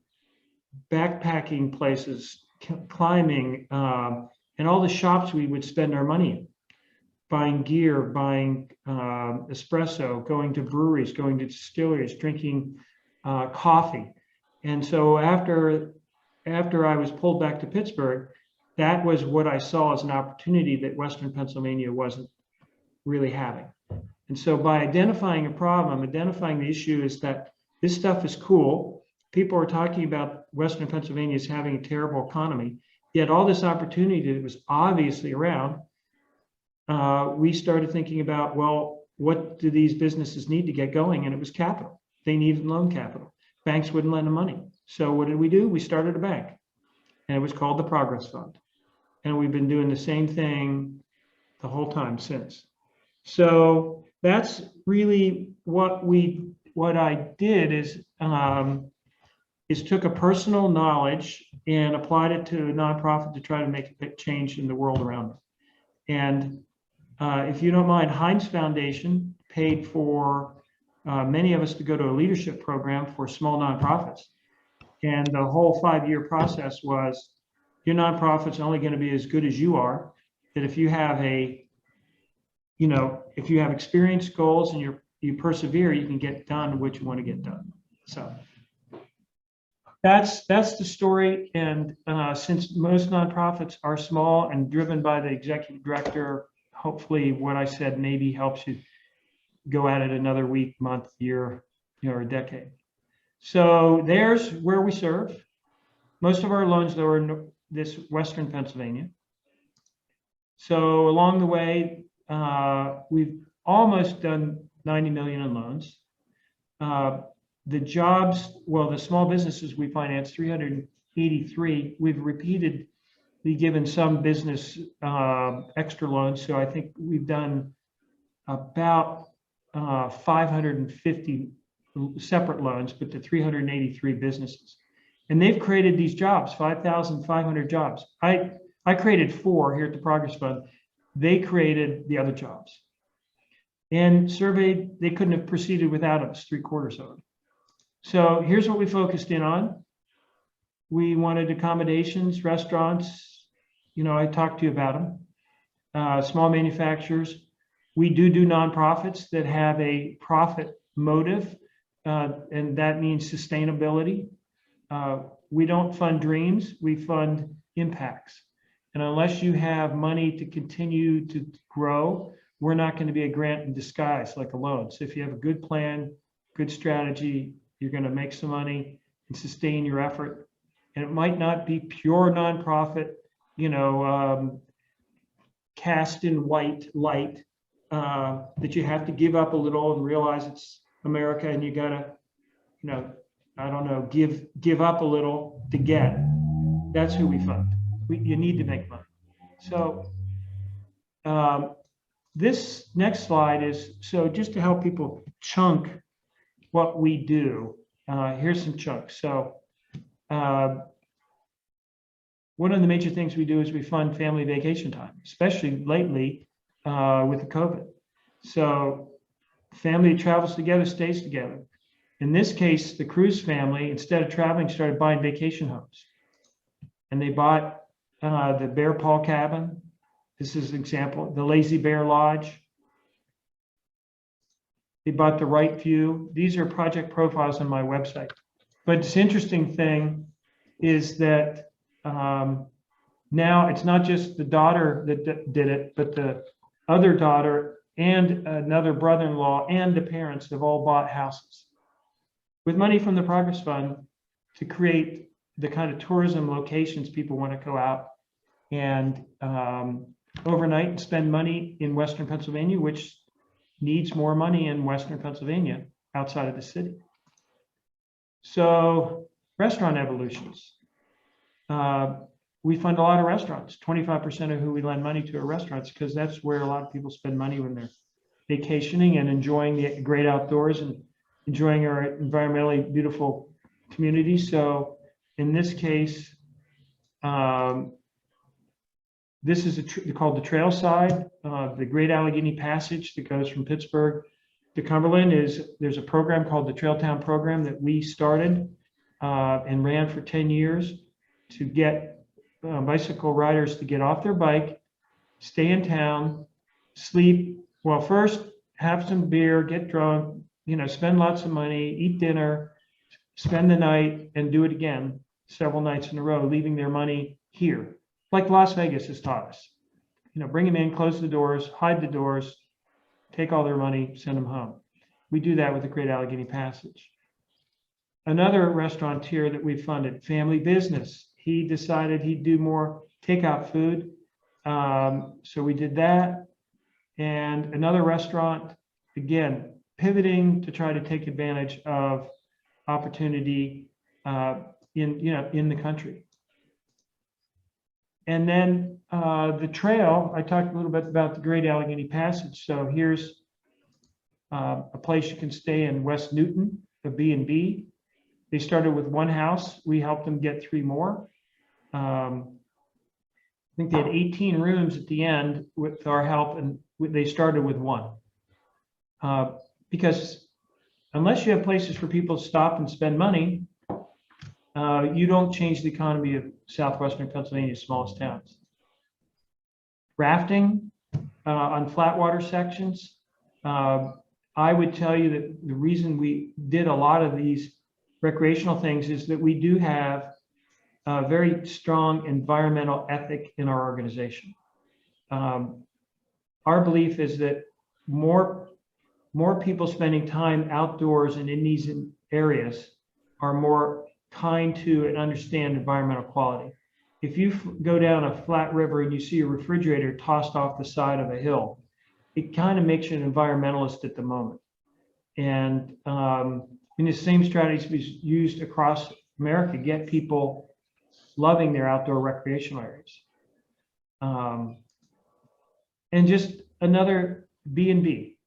backpacking places, climbing, and all the shops we would spend our money in, buying gear, buying espresso, going to breweries, going to distilleries, drinking coffee. And so after I was pulled back to Pittsburgh, that was what I saw as an opportunity that Western Pennsylvania wasn't really having. And so by identifying a problem, identifying the issue is that this stuff is cool. People are talking about Western Pennsylvania as having a terrible economy, yet all this opportunity that was obviously around, we started thinking about, well, what do these businesses need to get going? And it was capital. They needed loan capital. Banks wouldn't lend them money. So what did we do? We started a bank, and it was called the Progress Fund. And we've been doing the same thing the whole time since. So that's really what I did is took a personal knowledge and applied it to a nonprofit to try to make a big change in the world around me. And if you don't mind, Heinz Foundation paid for many of us to go to a leadership program for small nonprofits. And the whole 5-year process was, your nonprofit's only going to be as good as you are. That if you have if you have experience, goals, and you persevere, you can get done what you want to get done. So that's the story. And since most nonprofits are small and driven by the executive director, hopefully what I said maybe helps you go at it another week, month, year, or a decade. So there's where we serve. Most of our loans, though, are in this Western Pennsylvania. So along the way, we've almost done 90 million in loans. The jobs, well, the small businesses we financed, 383. We've repeatedly given some business extra loans. So I think we've done about 550 separate loans, but to 383 businesses. And they've created these jobs, 5,500 jobs. I created 4 here at the Progress Fund. They created the other jobs. And surveyed, they couldn't have proceeded without us, 3/4 of it. So here's what we focused in on. We wanted accommodations, restaurants. I talked to you about them. Small manufacturers. We do nonprofits that have a profit motive, and that means sustainability. We don't fund dreams, we fund impacts. And unless you have money to continue to grow, we're not going to be a grant in disguise like a loan. So if you have a good plan, good strategy, you're going to make some money and sustain your effort. And it might not be pure nonprofit, cast in white light, that you have to give up a little and realize it's America and you got to, I don't know, give up a little to get. That's who we fund. You need to make money. So this next slide is, so just to help people chunk what we do, here's some chunks. So one of the major things we do is we fund family vacation time, especially lately with the COVID. So family travels together, stays together. In this case, the Cruz family, instead of traveling, started buying vacation homes. And they bought the Bear Paw Cabin. This is an example, the Lazy Bear Lodge. They bought the Right View. These are project profiles on my website. But this interesting thing is that now it's not just the daughter that did it, but the other daughter and another brother-in-law and the parents have all bought houses with money from the Progress Fund to create the kind of tourism locations people want to go out and overnight and spend money in Western Pennsylvania, which needs more money in Western Pennsylvania outside of the city. So restaurant evolutions. We fund a lot of restaurants. 25% of who we lend money to are restaurants because that's where a lot of people spend money when they're vacationing and enjoying the great outdoors and enjoying our environmentally beautiful community. So in this case, this is called the Trail Side. The Great Allegheny Passage that goes from Pittsburgh to Cumberland there's a program called the Trailtown Program that we started and ran for 10 years to get bicycle riders to get off their bike, stay in town, sleep. Well, first have some beer, get drunk, spend lots of money, eat dinner, spend the night, and do it again several nights in a row, leaving their money here. Like Las Vegas has taught us. Bring them in, close the doors, hide the doors, take all their money, send them home. We do that with the Great Allegheny Passage. Another restaurateur that we funded, family business. He decided he'd do more takeout food. So we did that. And another restaurant, again, pivoting to try to take advantage of opportunity in the country. And then the trail, I talked a little bit about the Great Allegheny Passage. So here's a place you can stay in West Newton, the B&B. They started with one house. We helped them get 3 more. I think they had 18 rooms at the end with our help, and they started with 1. Because unless you have places for people to stop and spend money, you don't change the economy of southwestern Pennsylvania's smallest towns. Rafting on flatwater sections. I would tell you that the reason we did a lot of these recreational things is that we do have a very strong environmental ethic in our organization. Our belief is that more more people spending time outdoors and in these areas are more kind to and understand environmental quality. If you go down a flat river and you see a refrigerator tossed off the side of a hill, it kind of makes you an environmentalist at the moment. And the same strategies was used across America, get people loving their outdoor recreational areas. And just another B&B.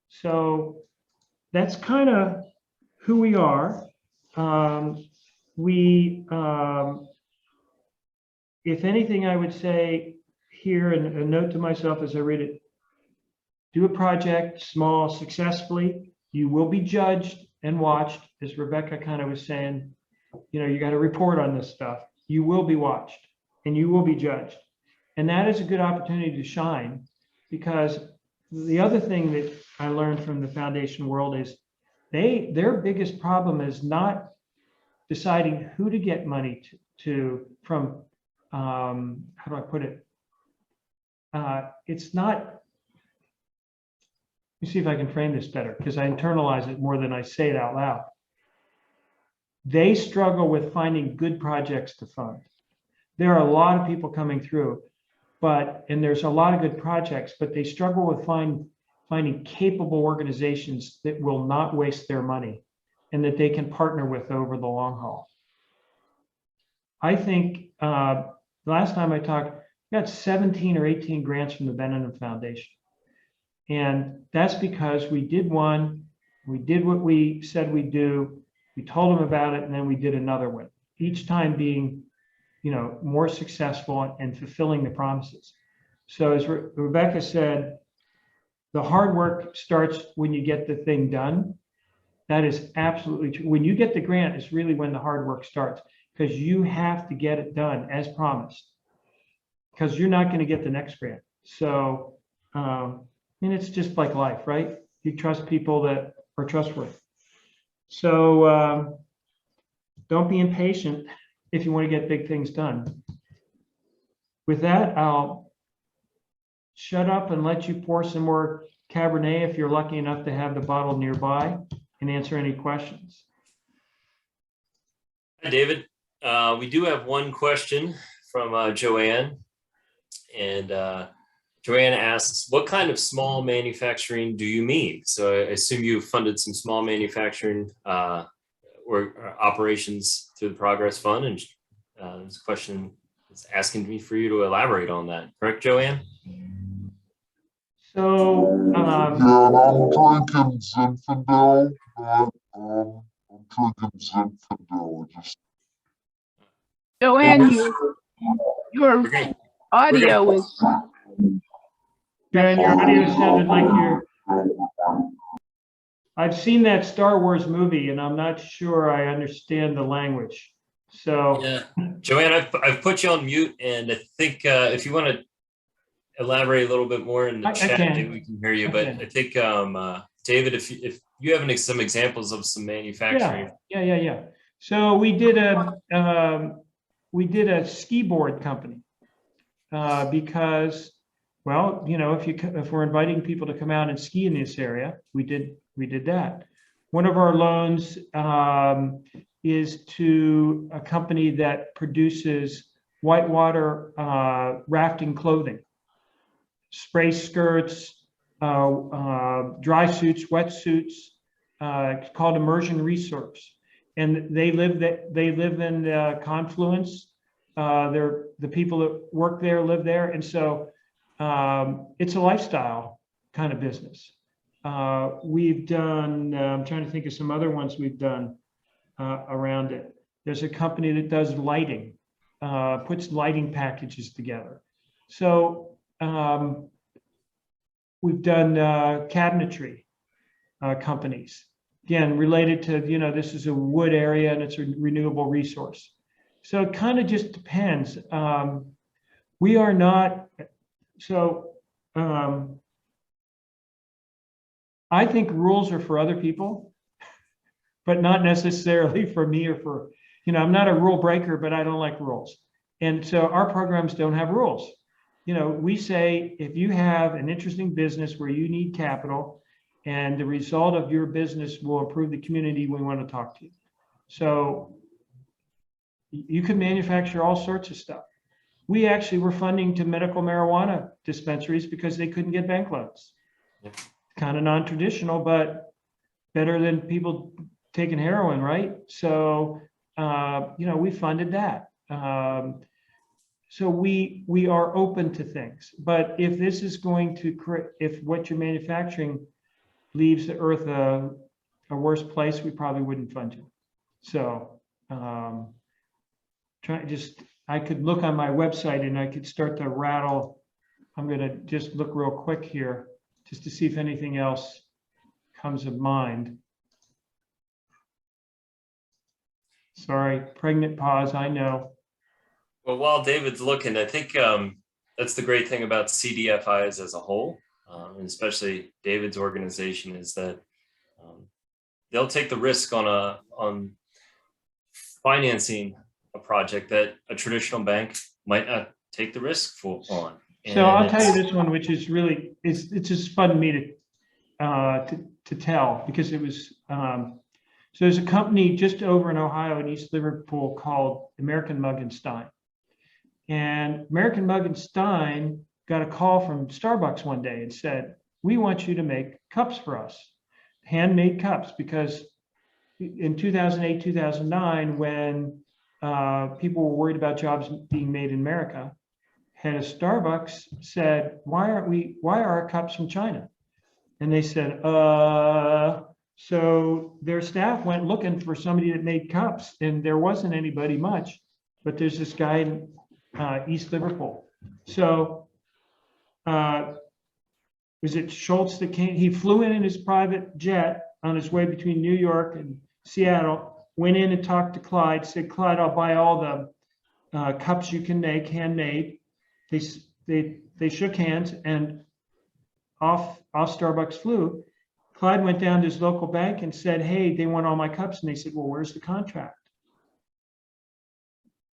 So that's kind of who we are. If anything, I would say here, and a note to myself as I read it, do a project small, successfully. You will be judged and watched, as Rebecca kind of was saying. You got to report on this stuff. You will be watched and you will be judged. And that is a good opportunity to shine, because the other thing that I learned from the foundation world is their biggest problem is not deciding who to get money to from, how do I put it? It's not, let me see if I can frame this better, because I internalize it more than I say it out loud. They struggle with finding good projects to fund. There are a lot of people coming through, and there's a lot of good projects, but they struggle with finding capable organizations that will not waste their money and that they can partner with over the long haul. I think last time I talked, we got 17 or 18 grants from the Benham Foundation. And that's because we did one, we did what we said we'd do, we told them about it, and then we did another one, each time being more successful and fulfilling the promises. So as Rebecca said, the hard work starts when you get the thing done. That is absolutely true. When you get the grant, it's really when the hard work starts, because you have to get it done as promised, because you're not going to get the next grant. So, it's just like life, right? You trust people that are trustworthy. So don't be impatient if you want to get big things done. With that, I'll shut up and let you pour some more Cabernet if you're lucky enough to have the bottle nearby, and answer any questions. Hi, David. We do have one question from Joanne. And Joanne asks, what kind of small manufacturing do you mean? So I assume you funded some small manufacturing or operations through the Progress Fund. And this question is asking me for you to elaborate on that. Correct, Joanne? So, I'm drinking Zinfandel, but I'm drinking Zinfandel. Joanne, your Okay. audio is, Joanne, your audio sounded like I've seen that Star Wars movie, and I'm not sure I understand the language. So, Yeah, Joanne, I've put you on mute, and I think if you want to elaborate a little bit more in the chat, maybe we can hear you. But I think David, if you have some examples of some manufacturing. Yeah. So we did a ski board company because, well, if we're inviting people to come out and ski in this area, we did that. One of our loans is to a company that produces whitewater rafting clothing, spray skirts, dry suits, wetsuits. It's called Immersion Resource, and they live in Confluence. The people that work there live there, and so it's a lifestyle kind of business. We've done. I'm trying to think of some other ones we've done around it. There's a company that does lighting, puts lighting packages together. So we've done cabinetry companies, again, related to, this is a wood area and it's a renewable resource. So it kind of just depends. We are not, I think rules are for other people, but not necessarily for me or for, I'm not a rule breaker, but I don't like rules. And so our programs don't have rules. We say, if you have an interesting business where you need capital and the result of your business will improve the community. We want to talk to you. So you could manufacture all sorts of stuff. We actually were funding to medical marijuana dispensaries because they couldn't get bank loans. Kind of non-traditional, but better than people taking heroin, right? So, we funded that. So we are open to things, but if this is going to create, if what you're manufacturing leaves the earth a worse place, we probably wouldn't fund you. So, I could look on my website and I could start to rattle. I'm going to just look real quick here just to see if anything else comes to mind. Sorry, pregnant pause, I know. Well, while David's looking, I think that's the great thing about CDFIs as a whole, and especially David's organization, is that they'll take the risk on financing a project that a traditional bank might not take the risk on. So I'll tell you this one, which is really, it's just fun to me to tell, because it was, so there's a company just over in Ohio in East Liverpool called American Mug and Stein. And American Mug and Stein got a call from Starbucks one day and said, we want you to make cups for us, handmade cups, because in 2008, 2009, when people were worried about jobs being made in America, head of Starbucks said, why are our cups from China? And they said, so their staff went looking for somebody that made cups, and there wasn't anybody much, but there's this guy in East Liverpool. So was it Schultz that came? He flew in his private jet on his way between New York and Seattle, went in and talked to Clyde, said, Clyde, I'll buy all the cups you can make, handmade. They shook hands, and off Starbucks flew. Clyde went down to his local bank and said, hey, they want all my cups. And they said, well, where's the contract?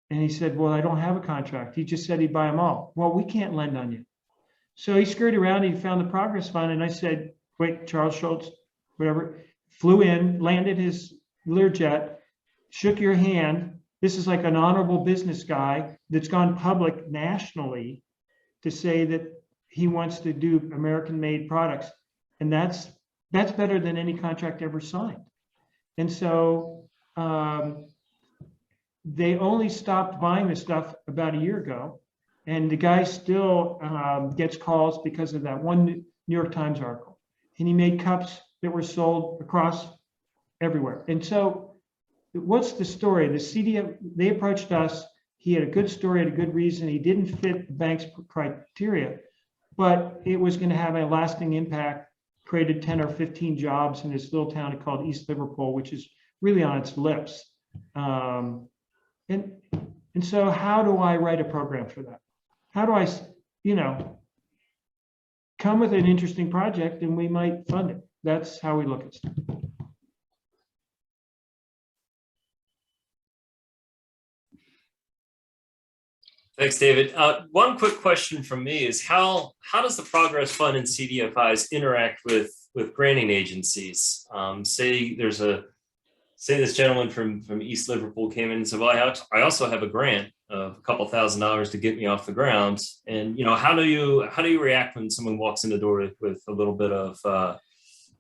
And he said, well, I don't have a contract. He just said he'd buy them all. Well, we can't lend on you. So he scurried around, he found the Progress Fund, and I said, wait, Charles Schultz, whatever, flew in, landed his Learjet, shook your hand. This is like an honorable business guy that's gone public nationally to say that he wants to do American-made products. And that's better than any contract ever signed. And so they only stopped buying the stuff about a year ago. And the guy still gets calls because of that one New York Times article. And he made cups that were sold across everywhere. And so what's the story? The CDF, they approached us. He had a good story, had a good reason. He didn't fit the bank's criteria, but it was going to have a lasting impact, created 10 or 15 jobs in this little town called East Liverpool, which is really on its lips. And so how do I write a program for that? How do I, come with an interesting project and we might fund it? That's how we look at stuff. Thanks, David. One quick question from me is how does the Progress Fund and CDFIs interact with granting agencies? Say this gentleman from East Liverpool came in and said, well, I also have a grant of a couple $1,000s to get me off the ground. And how do you react when someone walks in the door with a little bit of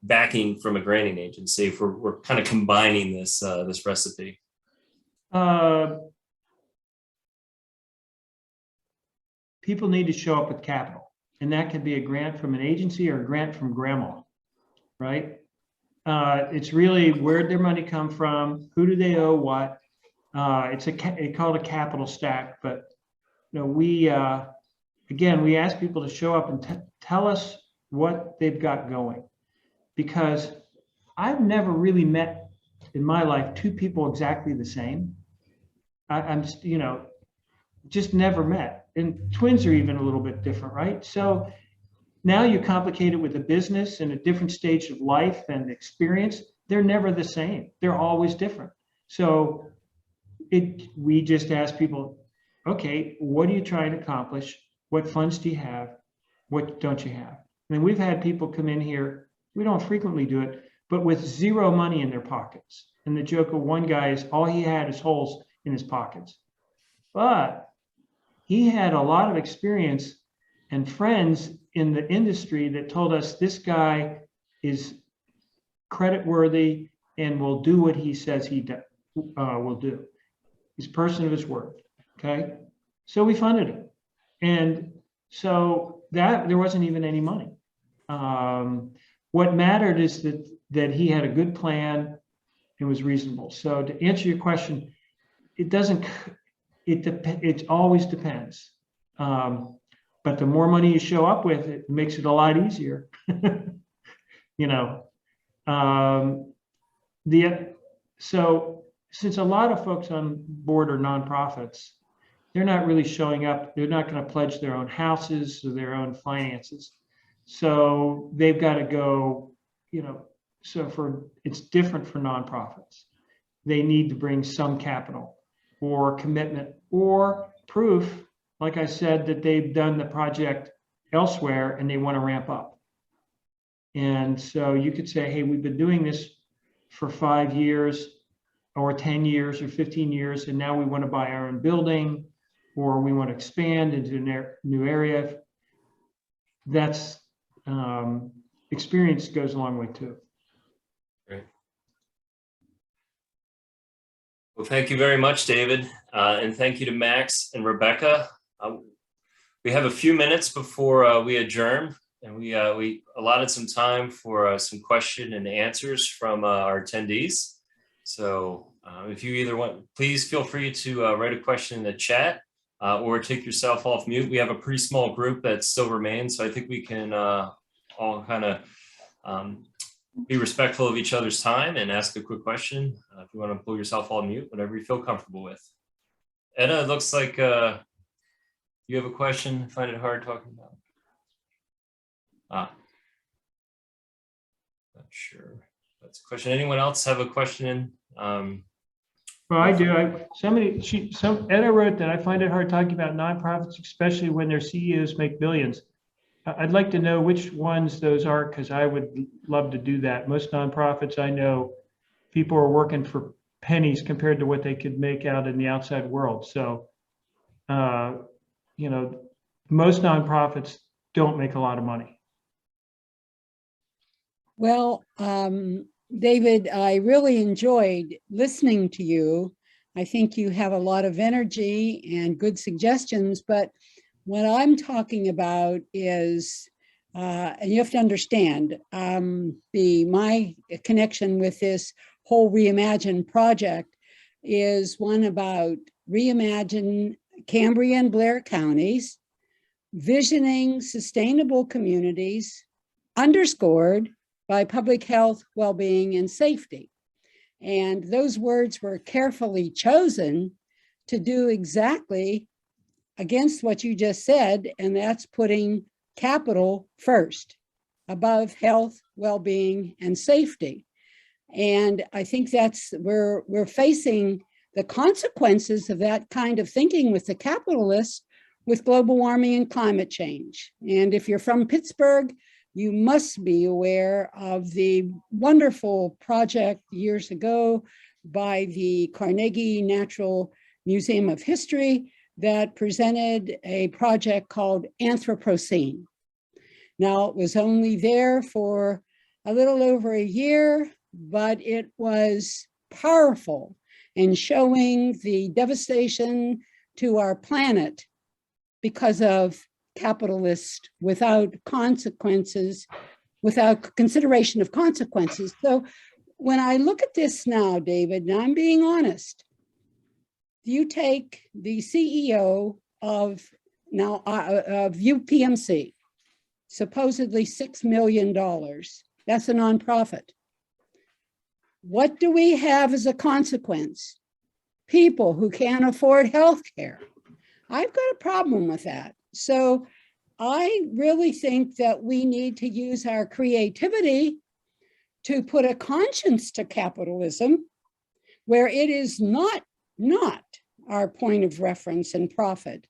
backing from a granting agency if we're kind of combining this recipe? People need to show up with capital, and that could be a grant from an agency or a grant from grandma, right? It's really where'd their money come from, who do they owe what. It's called a capital stack, but we ask people to show up and tell us what they've got going, because I've never really met in my life two people exactly the same. I'm just never met. And twins are even a little bit different, right? So now you complicate it with a business and a different stage of life and experience. They're never the same. They're always different. So we just ask people, okay, what are you trying to accomplish? What funds do you have? What don't you have? And we've had people come in here we don't frequently do it, but with zero money in their pockets. And the joke of one guy is all he had is holes in his pockets. But he had a lot of experience and friends in the industry that told us this guy is credit worthy and will do what he says he will do. He's a person of his word. Okay. So we funded him. And so that there wasn't even any money. What mattered is that he had a good plan and was reasonable. So to answer your question, it always depends. But the more money you show up with, it makes it a lot easier. You know, so since a lot of folks on board are nonprofits, they're not really showing up. They're not going to pledge their own houses or their own finances. So they've got to go, you know, it's different for nonprofits. They need to bring some capital or commitment or proof, like I said, that they've done the project elsewhere and they want to ramp up. And so you could say, hey, we've been doing this for 5 years or 10 years or 15 years, and now we want to buy our own building or we want to expand into a new area. That's experience goes a long way too. Great. Well, thank you very much, David. And thank you to Max and Rebecca. We have a few minutes before we adjourn, and we allotted some time for some question and answers from our attendees. So if you either want, please feel free to write a question in the chat or take yourself off mute. We have a pretty small group that still remains, so I think we can all kind of be respectful of each other's time and ask a quick question. If you want to pull yourself on mute, whatever you feel comfortable with. Edna, it looks like you have a question. Find it hard talking about. Not sure. That's a question. Anyone else have a question? Well, I do. Edna wrote that I find it hard talking about nonprofits, especially when their CEOs make billions. I'd like to know which ones those are, because I would love to do that. Most nonprofits I know, people are working for pennies compared to what they could make out in the outside world. So, you know, most nonprofits don't make a lot of money. Well, David, I really enjoyed listening to you. I think you have a lot of energy and good suggestions, but what I'm talking about is, and you have to understand, my connection with this whole Reimagine project is one about reimagine Cambria and Blair counties, visioning sustainable communities, underscored by public health, well-being, and safety. And those words were carefully chosen to do exactly against what you just said, and that's putting capital first, above health, well-being, and safety. And I think that's where we're facing the consequences of that kind of thinking with the capitalists with global warming and climate change. And if you're from Pittsburgh, you must be aware of the wonderful project years ago by the Carnegie Natural Museum of History that presented a project called Anthropocene. Now, it was only there for a little over a year, but it was powerful in showing the devastation to our planet because of capitalists without consequences, without consideration of consequences. So when I look at this now, David, and I'm being honest, you take the CEO of UPMC, supposedly $6 million. That's a nonprofit. What do we have as a consequence? People who can't afford health care. I've got a problem with that. So I really think that we need to use our creativity to put a conscience to capitalism where it is not our point of reference and profit.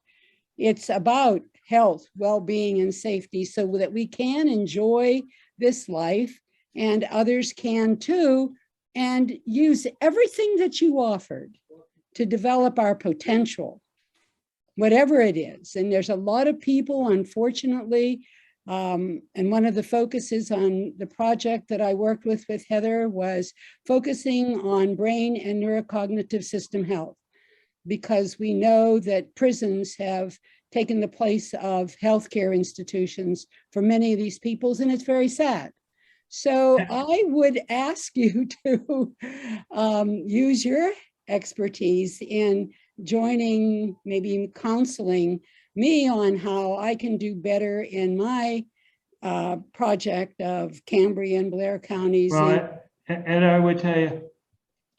It's about health, well-being, and safety so that we can enjoy this life and others can too, and use everything that you offered to develop our potential, whatever it is. And there's a lot of people, unfortunately, and one of the focuses on the project that I worked with Heather was focusing on brain and neurocognitive system health, because we know that prisons have taken the place of healthcare institutions for many of these peoples, and it's very sad. So I would ask you to use your expertise in joining, maybe counseling me on how I can do better in my project of Cambria and Blair counties. Well, and I would tell you,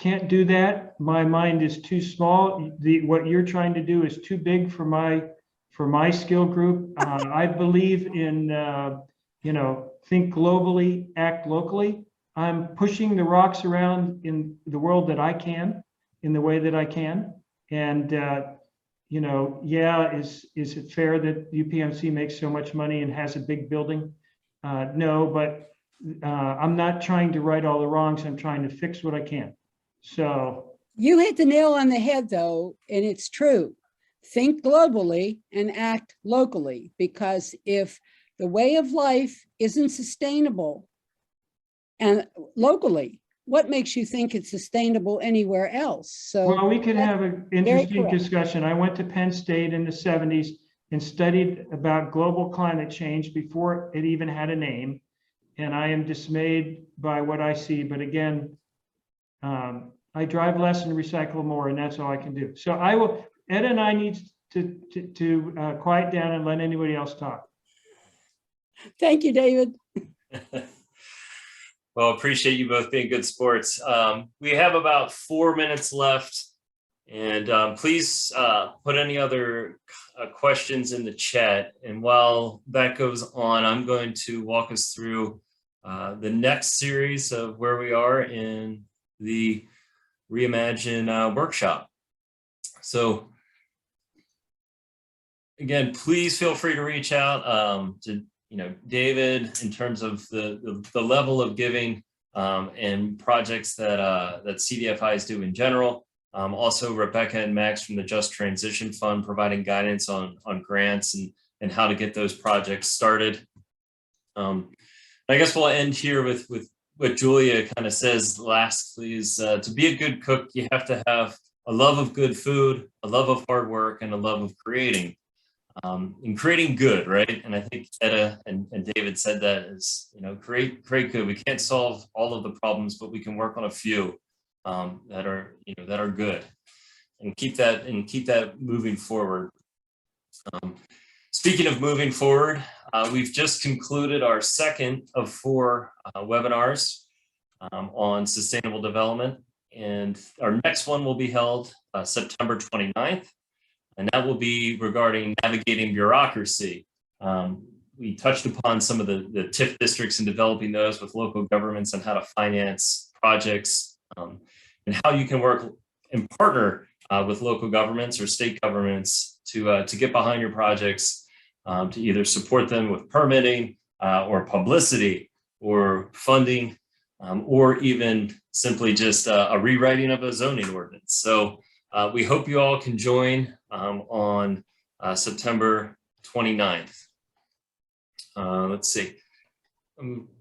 can't do that. My mind is too small. What you're trying to do is too big for my skill group. I believe in, think globally, act locally. I'm pushing the rocks around in the world that I can, in the way that I can. And, is it fair that UPMC makes so much money and has a big building? No, but I'm not trying to right all the wrongs. I'm trying to fix what I can. So you hit the nail on the head, though, and it's true. Think globally and act locally, because if the way of life isn't sustainable and locally, what makes you think it's sustainable anywhere else? So, well, we could have an interesting discussion. I went to Penn State in the 70s and studied about global climate change before it even had a name. And I am dismayed by what I see. But again, I drive less and recycle more, and that's all I can do. So Ed and I need to quiet down and let anybody else talk. Thank you, David. Well, appreciate you both being good sports. We have about 4 minutes left, and please put any other questions in the chat. And while that goes on, I'm going to walk us through the next series of where we are in the Reimagine workshop. So again, please feel free to reach out to David in terms of the level of giving and projects that CDFIs do in general. Also, Rebecca and Max from the Just Transition Fund providing guidance on grants and how to get those projects started. I guess we'll end here with what Julia kind of says lastly is to be a good cook, you have to have a love of good food, a love of hard work, and a love of creating. In creating good, right? And I think Etta and David said that is, create good. We can't solve all of the problems, but we can work on a few that are good, and keep that moving forward. Speaking of moving forward, we've just concluded our second of 4 webinars on sustainable development, and our next one will be held September 29th. And that will be regarding navigating bureaucracy. We touched upon some of the TIF districts and developing those with local governments on how to finance projects and how you can work and partner with local governments or state governments to get behind your projects, to either support them with permitting or publicity or funding, or even simply just a rewriting of a zoning ordinance. So we hope you all can join on September 29th. Let's see.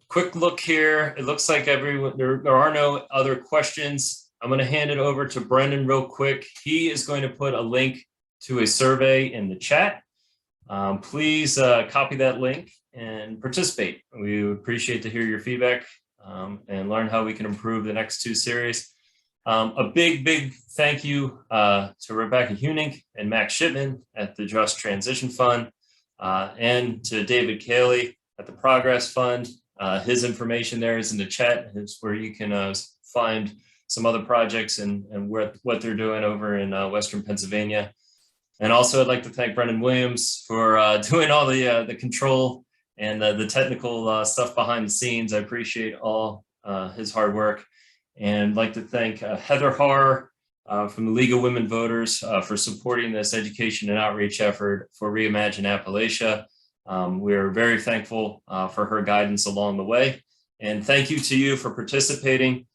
Quick look here. It looks like everyone, there are no other questions. I'm going to hand it over to Brendan real quick. He is going to put a link to a survey in the chat. Please copy that link and participate. We would appreciate to hear your feedback and learn how we can improve the next 2 series. A big thank you to Rebecca Huenink and Max Shipman at the Just Transition Fund, and to David Kahley at the Progress Fund. His information there is in the chat. It's where you can find some other projects and what they're doing over in Western Pennsylvania. And also I'd like to thank Brendan Williams for doing all the control and the technical stuff behind the scenes. I appreciate all his hard work. And I'd like to thank Heather Haar from the League of Women Voters for supporting this education and outreach effort for Reimagine Appalachia. We're very thankful for her guidance along the way. And thank you to you for participating.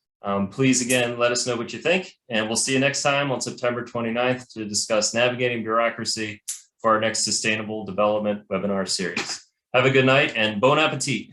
Please, again, let us know what you think, and we'll see you next time on September 29th to discuss navigating bureaucracy for our next sustainable development webinar series. Have a good night and bon appetit.